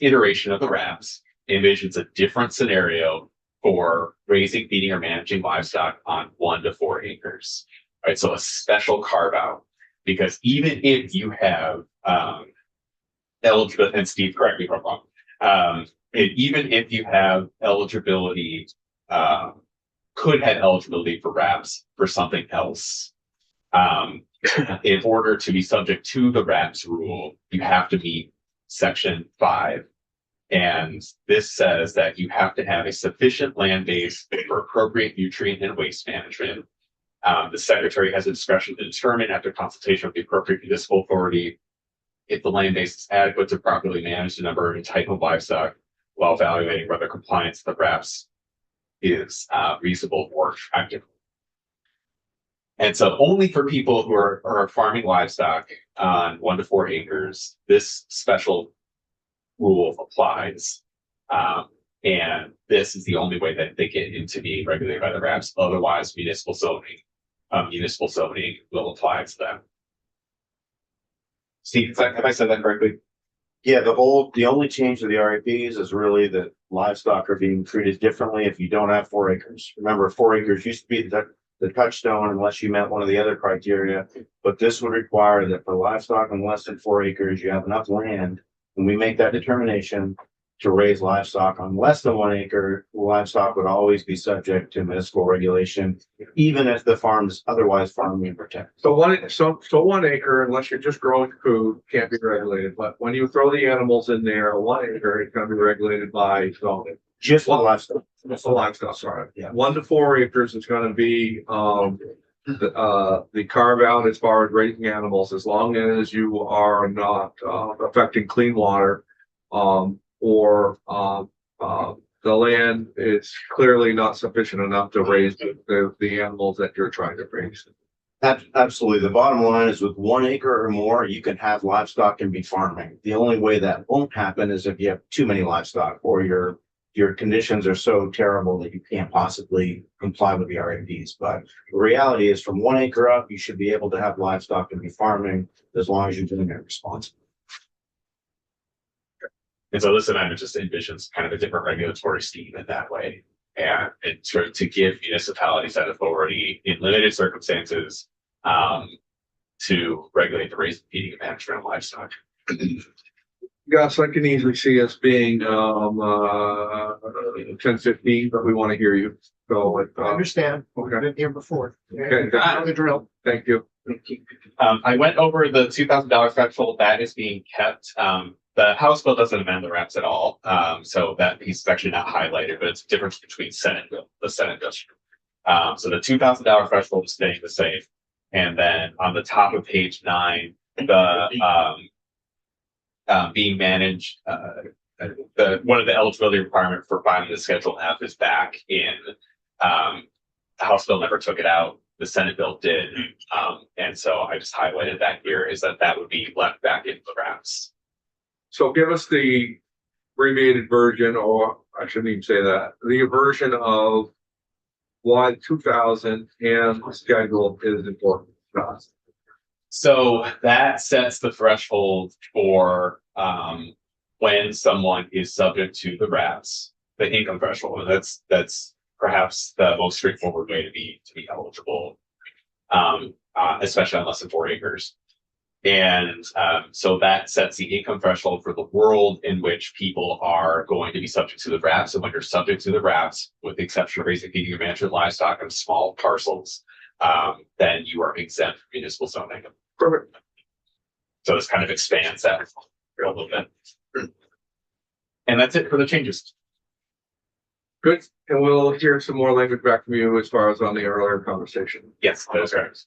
iteration of the RAPs envisions a different scenario for raising, feeding, or managing livestock on 1 to 4 acres, right? So a special carve out. Because even if you have eligibility, and Steve, correct me if I'm wrong, even if you have eligibility, could have eligibility for RAPs for something else, in order to be subject to the RAPs rule, you have to meet section 5. And this says that you have to have a sufficient land base for appropriate nutrient and waste management. The secretary has a discretion to determine, after consultation with the appropriate municipal authority, if the land base is adequate to properly manage the number and type of livestock, while evaluating whether compliance with the RAPs is reasonable or attractive. And so only for people who are farming livestock on 1 to 4 acres, this special rule applies. And this is the only way that they get into being regulated by the RAPs. Otherwise, municipal zoning will apply to them. Steve, have I said that correctly? Yeah, the only change to the RAPs is really that livestock are being treated differently if you don't have 4 acres. Remember, 4 acres used to be the touchstone unless you met one of the other criteria. But this would require that for livestock on less than 4 acres, you have enough land. When we make that determination to raise livestock on less than 1 acre, livestock would always be subject to municipal regulation, even if the farm is otherwise farming and protected. So 1 acre, unless you're just growing food, can't be regulated, but when you throw the animals in there, 1 acre is gonna be regulated by zoning. Just for livestock. So livestock, sorry. Yeah. 1 to 4 acres is gonna be, the carve out as far as raising animals, as long as you are not, affecting clean water. The land is clearly not sufficient enough to raise the animals that you're trying to raise. Absolutely. The bottom line is with 1 acre or more, you can have livestock and be farming. The only way that won't happen is if you have too many livestock or your conditions are so terrible that you can't possibly comply with the RAPs. But the reality is from 1 acre up, you should be able to have livestock and be farming as long as you're doing it responsibly. And so this amendment just envisions kind of a different regulatory scheme in that way. And to give municipalities that authority in limited circumstances to regulate the raising, feeding, and management of livestock. Yes, I can easily see us being 10-15, but we want to hear you. So I understand. okay. I've been here before. Okay. I know the drill. Thank you. I went over the $2,000 threshold that is being kept. The House bill doesn't amend the reps at all. So that piece is actually not highlighted, but it's a difference between the Senate bill. So the $2,000 threshold is staying the same. And then on the top of page 9, the being managed, one of the eligibility requirement for filing the Schedule F is back in. The House bill never took it out. The Senate bill did. And so I just highlighted that here is that would be left back in the wraps. So give us the abbreviated version, or I shouldn't even say that, the version of why 2000 and schedule is important to us. So that sets the threshold for when someone is subject to the wraps, the income threshold. And that's perhaps the most straightforward way to be eligible, especially on less than 4 acres. And so that sets the income threshold for the world in which people are going to be subject to the wraps. And when you're subject to the wraps, with the exception of raising, feeding, and management livestock on small parcels, then you are exempt from municipal zoning. Perfect. So this kind of expands that a little bit. And that's it for the changes. Good. And we'll hear some more language back from you as far as on the earlier conversation. Yes, that is correct.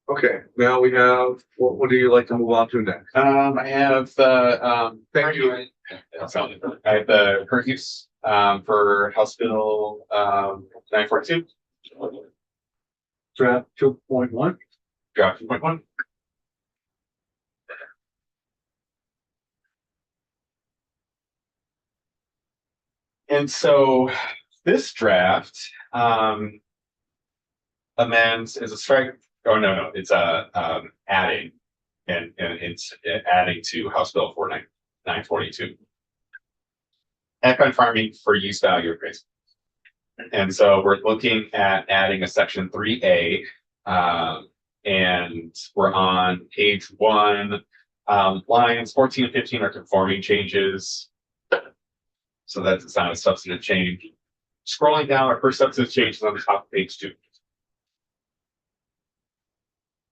Okay, now we have, what would you like to move on to next? I have the Thank you. I have the current use for House Bill 942. Draft 2.1. Draft 2.1. And so this draft amends is a strike. Oh, no, it's adding and it's adding to House Bill 942. Equine farming for use value appraisal. And so we're looking at adding a section 3A, and we're on page 1. Lines 14 and 15 are conforming changes. So that's not a substantive change. Scrolling down, our first substantive change is on the top of page 2.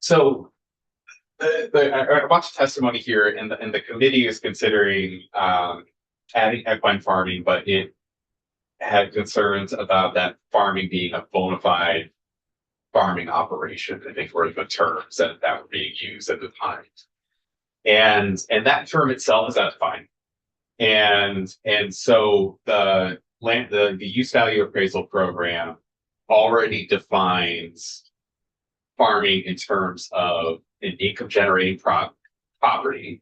So I watched testimony here, and the committee is considering adding equine farming, but it had concerns about that farming being a bona fide farming operation. I think were the terms that were being used at the time, and that term itself is fine. And so the use value appraisal program already defines farming in terms of an income generating property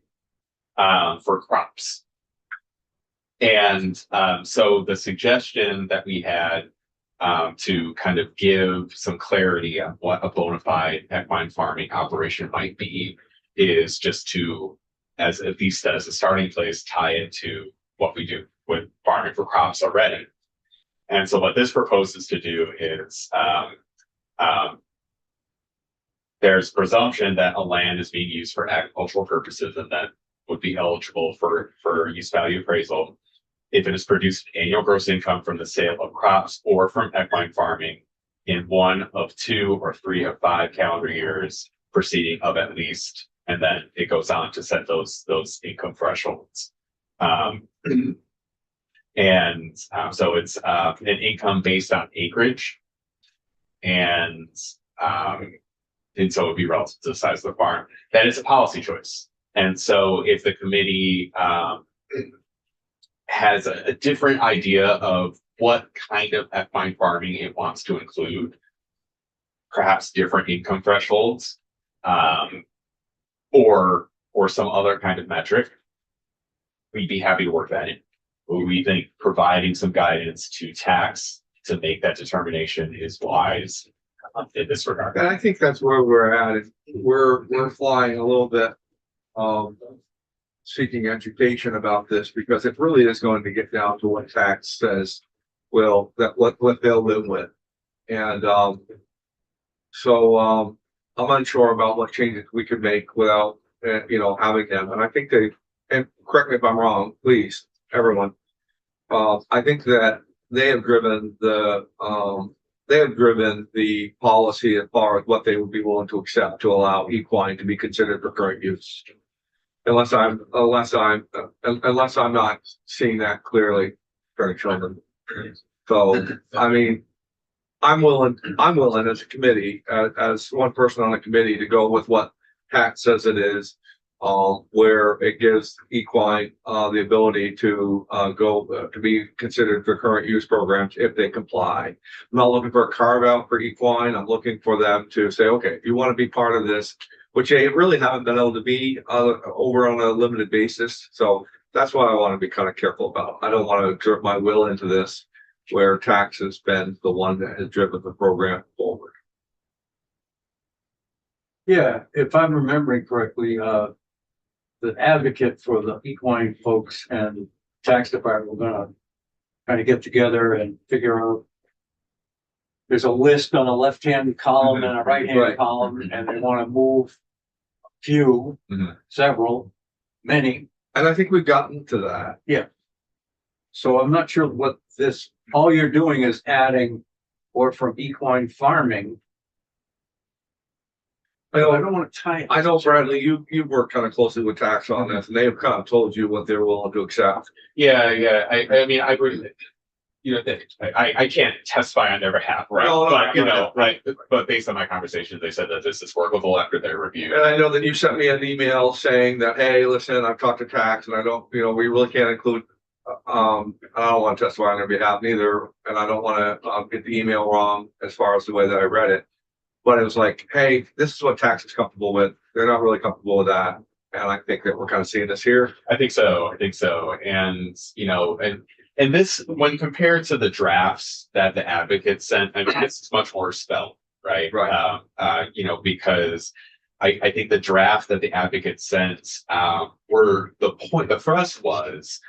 for crops. And so the suggestion that we had to kind of give some clarity on what a bona fide equine farming operation might be is just to as at least as a starting place, tie it to what we do with farming for crops already. And so what this proposes to do is, there's presumption that a land is being used for agricultural purposes and that would be eligible for use value appraisal if it has produced annual gross income from the sale of crops or from equine farming in 1 of 2 or 3 of 5 calendar years preceding of at least, and then it goes on to set those income thresholds. So it's an income based on acreage, and so it'd be relative to the size of the farm. That is a policy choice. And so if the committee has a different idea of what kind of equine farming it wants to include, perhaps different income thresholds, or some other kind of metric, we'd be happy to work that in. But we think providing some guidance to tax to make that determination is wise in this regard. And I think that's where we're at. We're flying a little bit, seeking education about this, because it really is going to get down to what tax says, what they'll live with. And, I'm unsure about what changes we could make without, having them. And I think and correct me if I'm wrong, please, everyone. I think that they have driven the policy as far as what they would be willing to accept to allow equine to be considered for current use. Unless I'm not seeing that clearly for children. So, I mean, I'm willing as a committee, as one person on the committee, to go with what tax says it is, where it gives equine the ability to to be considered for current use programs if they comply. I'm not looking for a carve out for equine. I'm looking for them to say, okay, if you want to be part of this, which they really haven't been able to be over on a limited basis. So that's what I want to be kind of careful about. I don't want to exert my will into this, where tax has been the one that has driven the program forward. Yeah, if I'm remembering correctly, the advocate for the equine folks and tax department were gonna kind of get together and figure out. There's a list on a left-hand column and a right-hand Right. column, and they want to move a few, several, many. And I think we've gotten to that. So I'm not sure what this, all you're doing is adding, or from equine farming. I don't want to tie it. I know, Bradley, you work kind of closely with tax on this, and they have kind of told you what they're willing to accept. Yeah. I mean, I agree. I can't testify on their behalf, right? No, But based on my conversations, they said that this is workable after their review. And I know that you sent me an email saying that, hey, listen, I've talked to tax, and I don't, we really can't include. I don't want to testify on their behalf neither, and I don't want to get the email wrong as far as the way that I read it. But it was like, hey, this is what tax is comfortable with. They're not really comfortable with that. And I think that we're kind of seeing this here. I think so. And, and this, when compared to the drafts that the advocates sent, I mean, this is much more spelled, right? Right. Because I think the draft that the advocates sent, were the thrust was,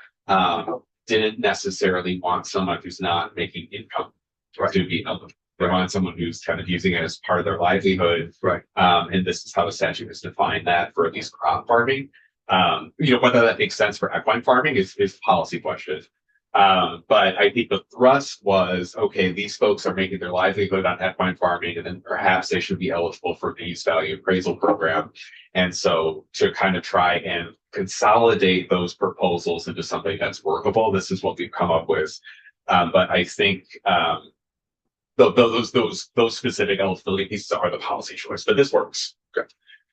didn't necessarily want someone who's not making income to be eligible. They want someone who's kind of using it as part of their livelihood. Right. And this is how the statute has defined that for at least crop farming. Whether that makes sense for equine farming is a policy question. But I think the thrust was, okay, these folks are making their livelihood on equine farming, and then perhaps they should be eligible for the use value appraisal program. And so to kind of try and consolidate those proposals into something that's workable, this is what we've come up with. But I think, those specific eligibility pieces are the policy choice, but this works. Okay.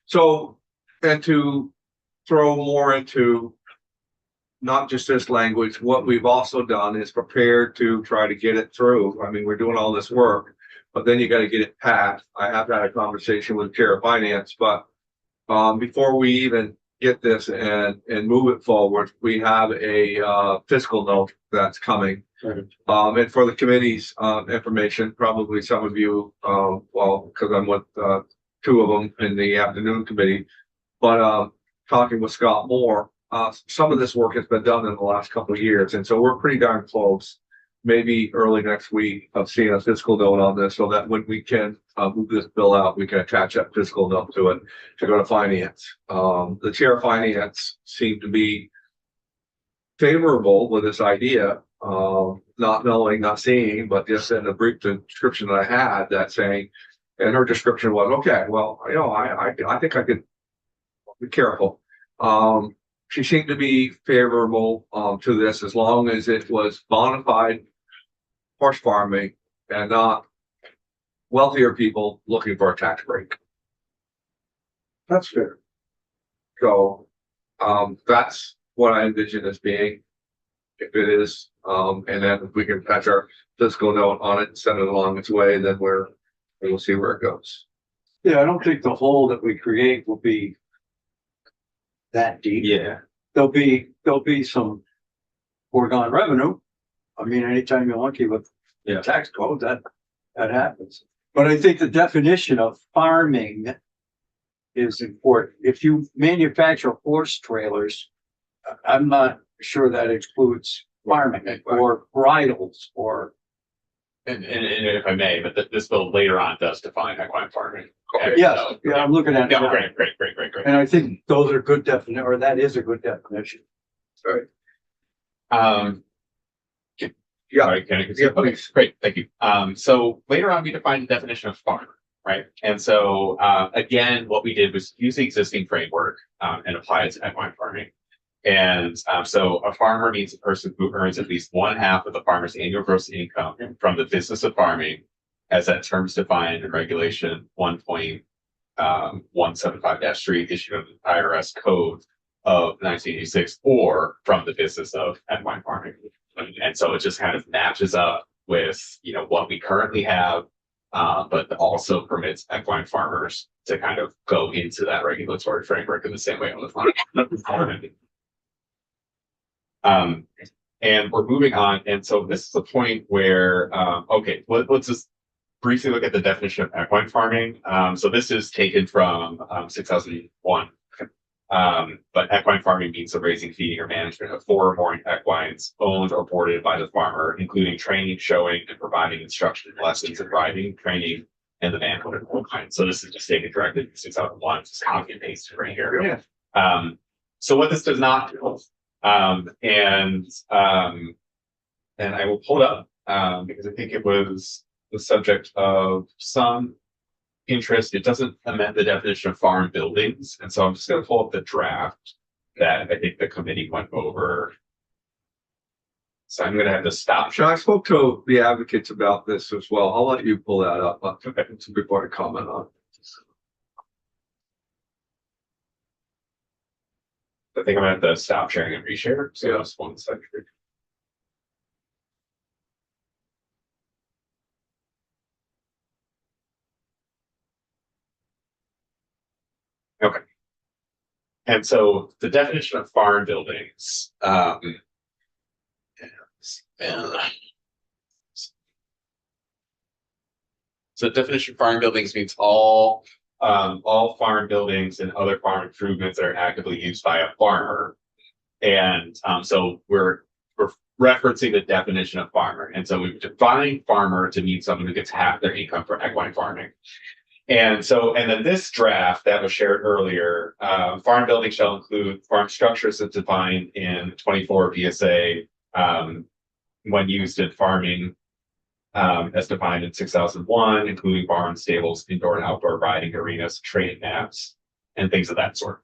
So, and to throw more into not just this language, what we've also done is prepared to try to get it through. I mean, we're doing all this work, but then you got to get it passed. I have had a conversation with Chair of Finance, but before we even get this and move it forward, we have a fiscal note that's coming. And for the committee's information, probably some of you, because I'm with 2 of them in the afternoon committee, but talking with Scott Moore, some of this work has been done in the last couple of years, and so we're pretty darn close. Maybe early next week of seeing a fiscal note on this, so that when we can move this bill out, we can attach that fiscal note to it to go to finance. The chair of finance seemed to be favorable with this idea, not knowing, not seeing, but just in the brief description that I had, that saying, and her description was, okay, well, you know, I think I could be careful. She seemed to be favorable to this as long as it was bona fide horse farming and not wealthier people looking for a tax break. That's fair. So that's what I envision as being, if it is, and then if we can patch our fiscal note on it and send it along its way, then we'll see where it goes. Yeah, I don't think the hole that we create will be that deep. Yeah. There'll be some foregone revenue. I mean, anytime you're lucky with the tax code, that happens. But I think the definition of farming is important. If you manufacture horse trailers, I'm not sure that includes farming or bridles or. And if I may, but this bill later on does define equine farming. Okay, Yes, so- yeah, I'm looking at it Yeah, now. great. And I think those are good definition, or that is a good definition. Yeah. Sorry, can I continue? Yeah, please. Okay, great, thank you. So later on, we defined the definition of farmer, right? And so, again, what we did was use the existing framework, and apply it to equine farming. And, so a farmer means a person who earns at least one half of the farmer's annual gross income from the business of farming, as that term is defined in regulation 1.175-3 issued under the IRS code of 1986, or from the business of equine farming. And so it just kind of matches up with, you know, what we currently have, but also permits equine farmers to kind of go into that regulatory framework in the same way on the farm. And we're moving on. And so this is the point where, okay, let's just briefly look at the definition of equine farming. So this is taken from 6001. But equine farming means the raising, feeding, or management of 4 or more equines owned or boarded by the farmer, including training, showing, and providing instruction, lessons, and riding, training, and the manhood of equine. So this is just taken directly from 6001, just copy and paste right here. So what this does not do, and I will pull it up, because I think it was the subject of some interest. It doesn't amend the definition of farm buildings. And so I'm just going to pull up the draft that I think the committee went over. So I'm going to have to stop. Sean, I spoke to the advocates about this as well. I'll let you pull that up before I comment on it. I think I'm going to have to stop sharing and reshare. So just one second. Okay. And so the definition of farm buildings, so the definition of farm buildings means all farm buildings and other farm improvements that are actively used by a farmer. And so we're referencing the definition of farmer. And so we've defined farmer to mean someone who gets half their income from equine farming. And so, and then this draft that was shared earlier, farm building shall include farm structures as defined in 24 VSA, when used in farming, as defined in 6001, including barns, stables, indoor and outdoor riding arenas, training maps, and things of that sort.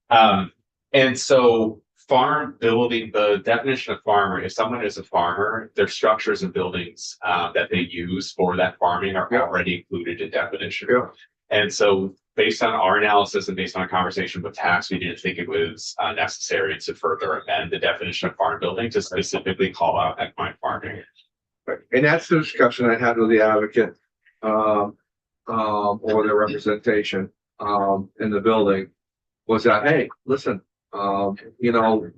And so farm building, the definition of farmer, if someone is a farmer, their structures and buildings that they use for that farming are already included in definition. And so based on our analysis and based on a conversation with tax, we didn't think it was necessary to further amend the definition of farm building to specifically call out equine farming. And that's the discussion I had with the advocate, or their representation, in the building, was that, hey, listen, you know,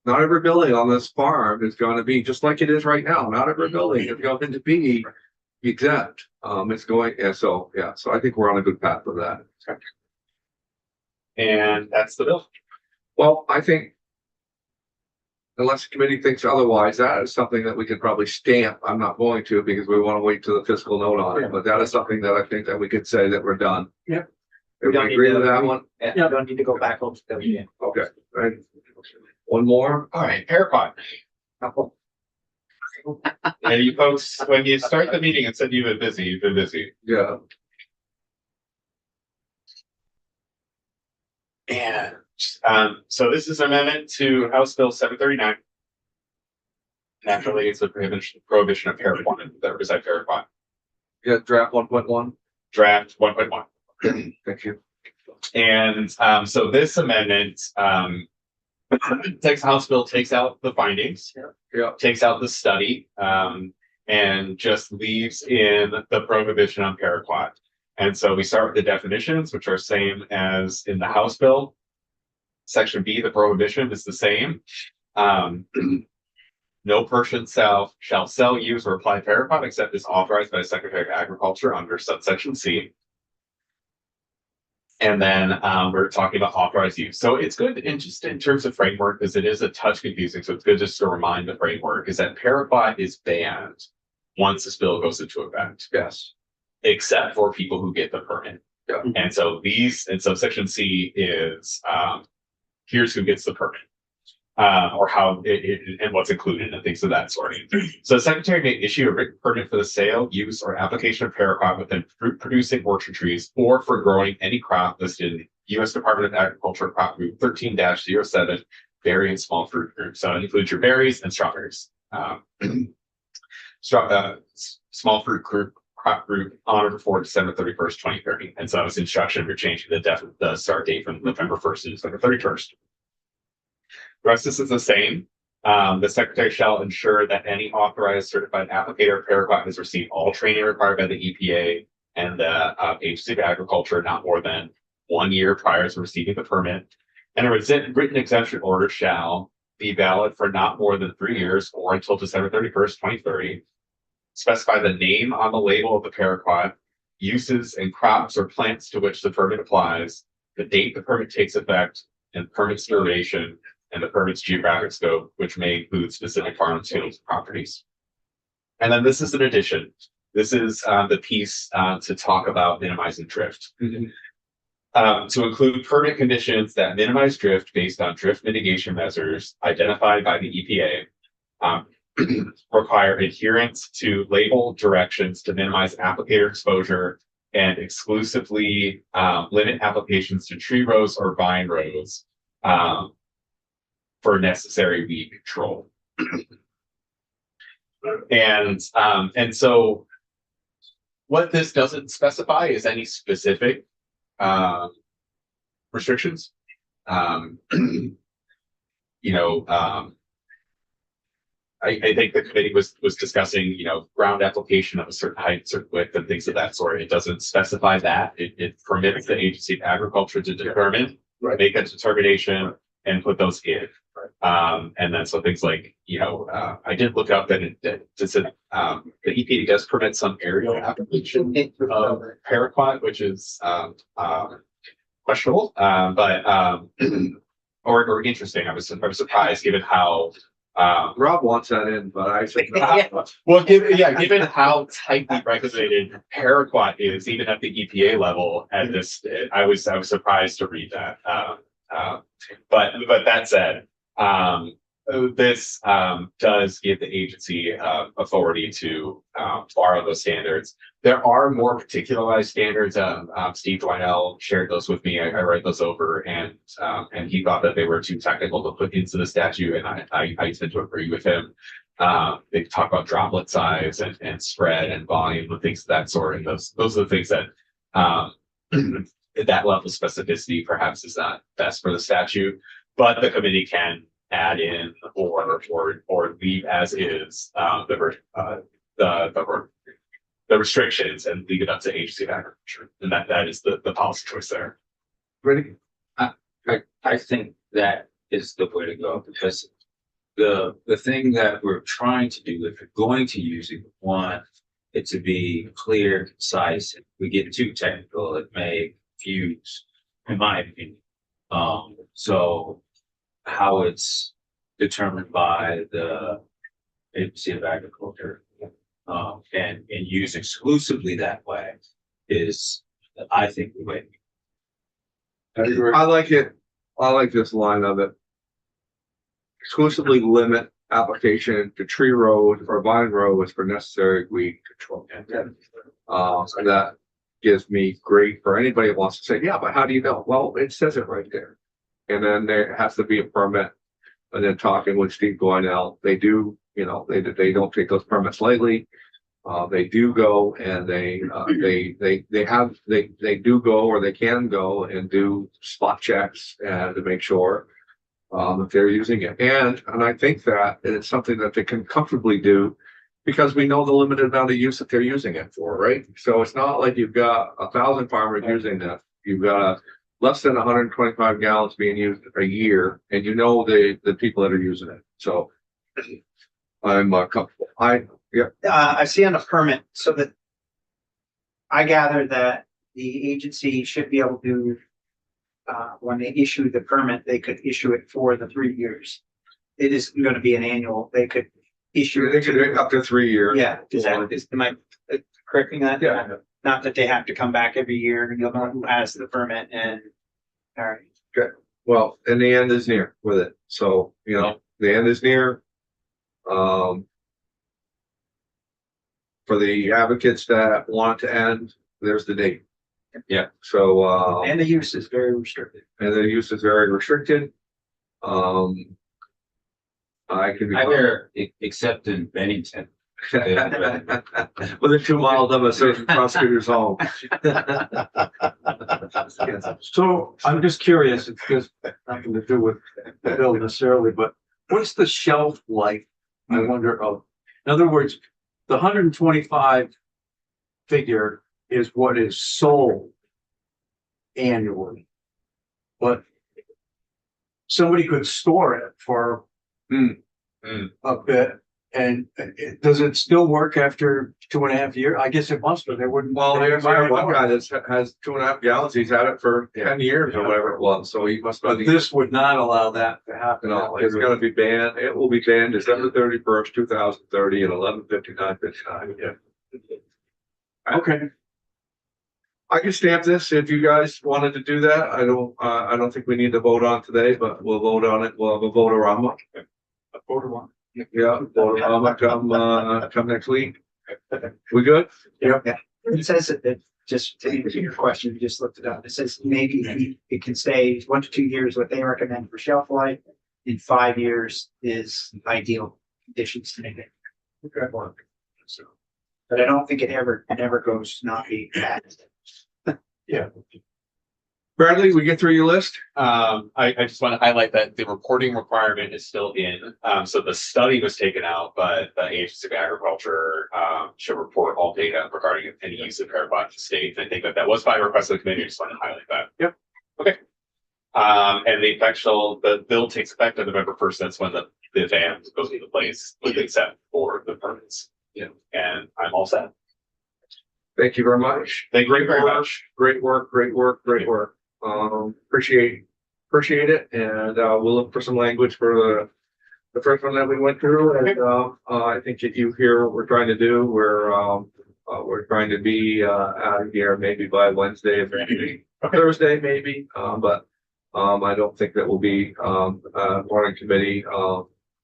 not every building on this farm is going to be just like it is right now. Not every building is going to be exempt. It's going, so I think we're on a good path with that. and that's the bill. Well, I think unless the committee thinks otherwise, that is something that we could probably stamp. I'm not going to because we want to wait till the fiscal note on it, but that is something that I think that we could say that we're done. Yep. If we agree with that one, Yeah, you don't need to go back over to them again. okay, right. One more. All right, Paraquat. And you folks, when you start the meeting and said you've been busy, you've been busy. Yeah, And so this is amendment to House Bill 739. Naturally, it's a prohibition of Paraquat that reside Paraquat. yeah, draft 1.1. Draft 1.1. Thank you. And so this amendment, Texas House Bill takes out the findings, Yeah, takes out the study, and just leaves in the prohibition on paraquat. And so we start with the definitions, which are same as in the House Bill. Section B, the prohibition is the same. No person shall sell, use, or apply paraquat except as authorized by the Secretary of Agriculture under subsection C. And then we're talking about authorized use. So it's good in just in terms of framework, because it is a touch confusing. So it's good just to remind the framework is that paraquat is banned once this bill goes into effect, yes. except for people who get the permit. Yeah. And so section C is here's who gets the permit. Or how and what's included and things of that sort. So the secretary may issue a written permit for the sale, use, or application of paraquat within fruit-producing orchard trees or for growing any crop listed in the U.S. Department of Agriculture Crop Group 13-07 berry and small fruit group. So it includes your berries and strawberries. Small fruit group crop group on or before December 31st, 2030. And so it's instruction for changing the start date from November 1st to December 31st. The rest of this is the same. The secretary shall ensure that any authorized certified applicator of paraquat has received all training required by the EPA and the Agency of Agriculture not more than 1 year prior to receiving the permit. And a written exemption order shall be valid for not more than 3 years or until December 31st, 2030. Specify the name on the label of the paraquat, uses and crops or plants to which the permit applies, the date the permit takes effect, and permit's duration, and the permit's geographic scope, which may include specific farms, fields, properties. And then this is an addition. This is the piece to talk about minimizing drift. To include permit conditions that minimize drift based on drift mitigation measures identified by the EPA, require adherence to label directions to minimize applicator exposure and exclusively limit applications to tree rows or vine rows for necessary weed control. And so what this doesn't specify is any specific restrictions. I think the committee was discussing, ground application of a certain height, certain width, and things of that sort. It doesn't specify that. It permits the Agency of Agriculture to determine, make a determination, and put those in. And then so things like, I did look up that the EPA does permit some aerial application of paraquat, which is questionable, or interesting. I was surprised given how. Rob wants that in, but I said. Well, given how tightly regulated paraquat is, even at the EPA level, at this, I was surprised to read that. But that said, this does give the agency authority to borrow those standards. There are more particularized standards. Steve Dwinell shared those with me. I read those over, and he thought that they were too technical to put into the statute, and I tend to agree with him. They talk about droplet size and spread and volume and things of that sort, and those are the things that that level of specificity perhaps is not best for the statute, but the committee can add in or leave as is the restrictions and leave it up to Agency of Agriculture, and that is the policy choice there. Ready? I think that is the way to go, because the thing that we're trying to do, if you're going to use it, we want it to be clear, concise. If we get too technical, it may confuse, in my opinion. So how it's determined by the Agency of Agriculture, and used exclusively that way is, I think, the way. I like it. I like this line of it. Exclusively limit application to tree road or vine roads for necessary weed control. So that gives me great for anybody who wants to say, yeah, but how do you know? Well, it says it right there. And then there has to be a permit. And then talking with Steve Goynell, they do, you know, they don't take those permits lightly. They do go and they do go, or they can go and do spot checks and to make sure if they're using it. And I think that it's something that they can comfortably do because we know the limited amount of use that they're using it for, right? So it's not like you've got 1,000 farmers using this. You've got less than 125 gallons being used a year, and you know the people that are using it. So I'm comfortable. I see on the permit, so that I gather that the agency should be able to, when they issue the permit, they could issue it for the 3 years. It is going to be an annual, they could issue. They could do it up to 3 years. Yeah, am I correcting that? Yeah. Not that they have to come back every year, you'll know who has the permit and, all right. Well, and the end is near with it. So, you know, the end is near. For the advocates that want to end, there's the date. Yeah. So, And the use is very restricted. and the use is very restricted. I can be. I hear, except in Bennington. Within 2 miles of a certain prosecutor's home. So I'm just curious, it's just nothing to do with the bill necessarily, but what's the shelf life, I wonder, of, in other words, the 125 figure is what is sold annually. But somebody could store it for a bit. And does it still work after 2.5 years? I guess it must, but they wouldn't. Well, there's one guy that has 2.5 gallons. He's had it for 10 years or whatever it was. So he must. But this would not allow that to happen. No, it's going to be banned. It will be banned December 31st, 2030 at 11:59:59. Yeah. Okay. I can stamp this if you guys wanted to do that. I don't think we need to vote on today, but we'll vote on it. We'll have a vote-a-rama. A photo one. Yeah, vote-a-rama come next week. We good? Yeah. It says that, just to answer your question, you just looked it up. It says maybe it can stay 1 to 2 years, what they recommend for shelf life. In 5 years is ideal conditions to make it work. So, but I don't think it never goes not being bad. Yeah. Bradley, we get through your list? I just want to highlight that the reporting requirement is still in. So the study was taken out, but the Agency of Agriculture should report all data regarding any use of parabolic in the state. And I think that was by request of the committee. I just want to highlight that. Yep. Okay. And the bill takes effect on November 1st. That's when the ban goes into place, except for the permits. Yeah. And I'm all set. Thank you very much. Thank you very much. Great work. Appreciate it. And we'll look for some language for the first one that we went through. And I think that you hear what we're trying to do. We're trying to be out of here maybe by Wednesday, if maybe Thursday, maybe. But I don't think that we'll be morning committee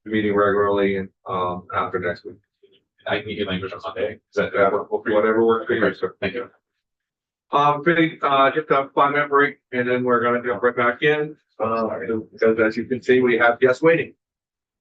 meeting regularly and after next week. I can get language on Monday. Is that Whatever works for you, sir. Thank you. Just a 5-minute break, and then we're gonna jump right back in. Because as you can see, we have guests waiting.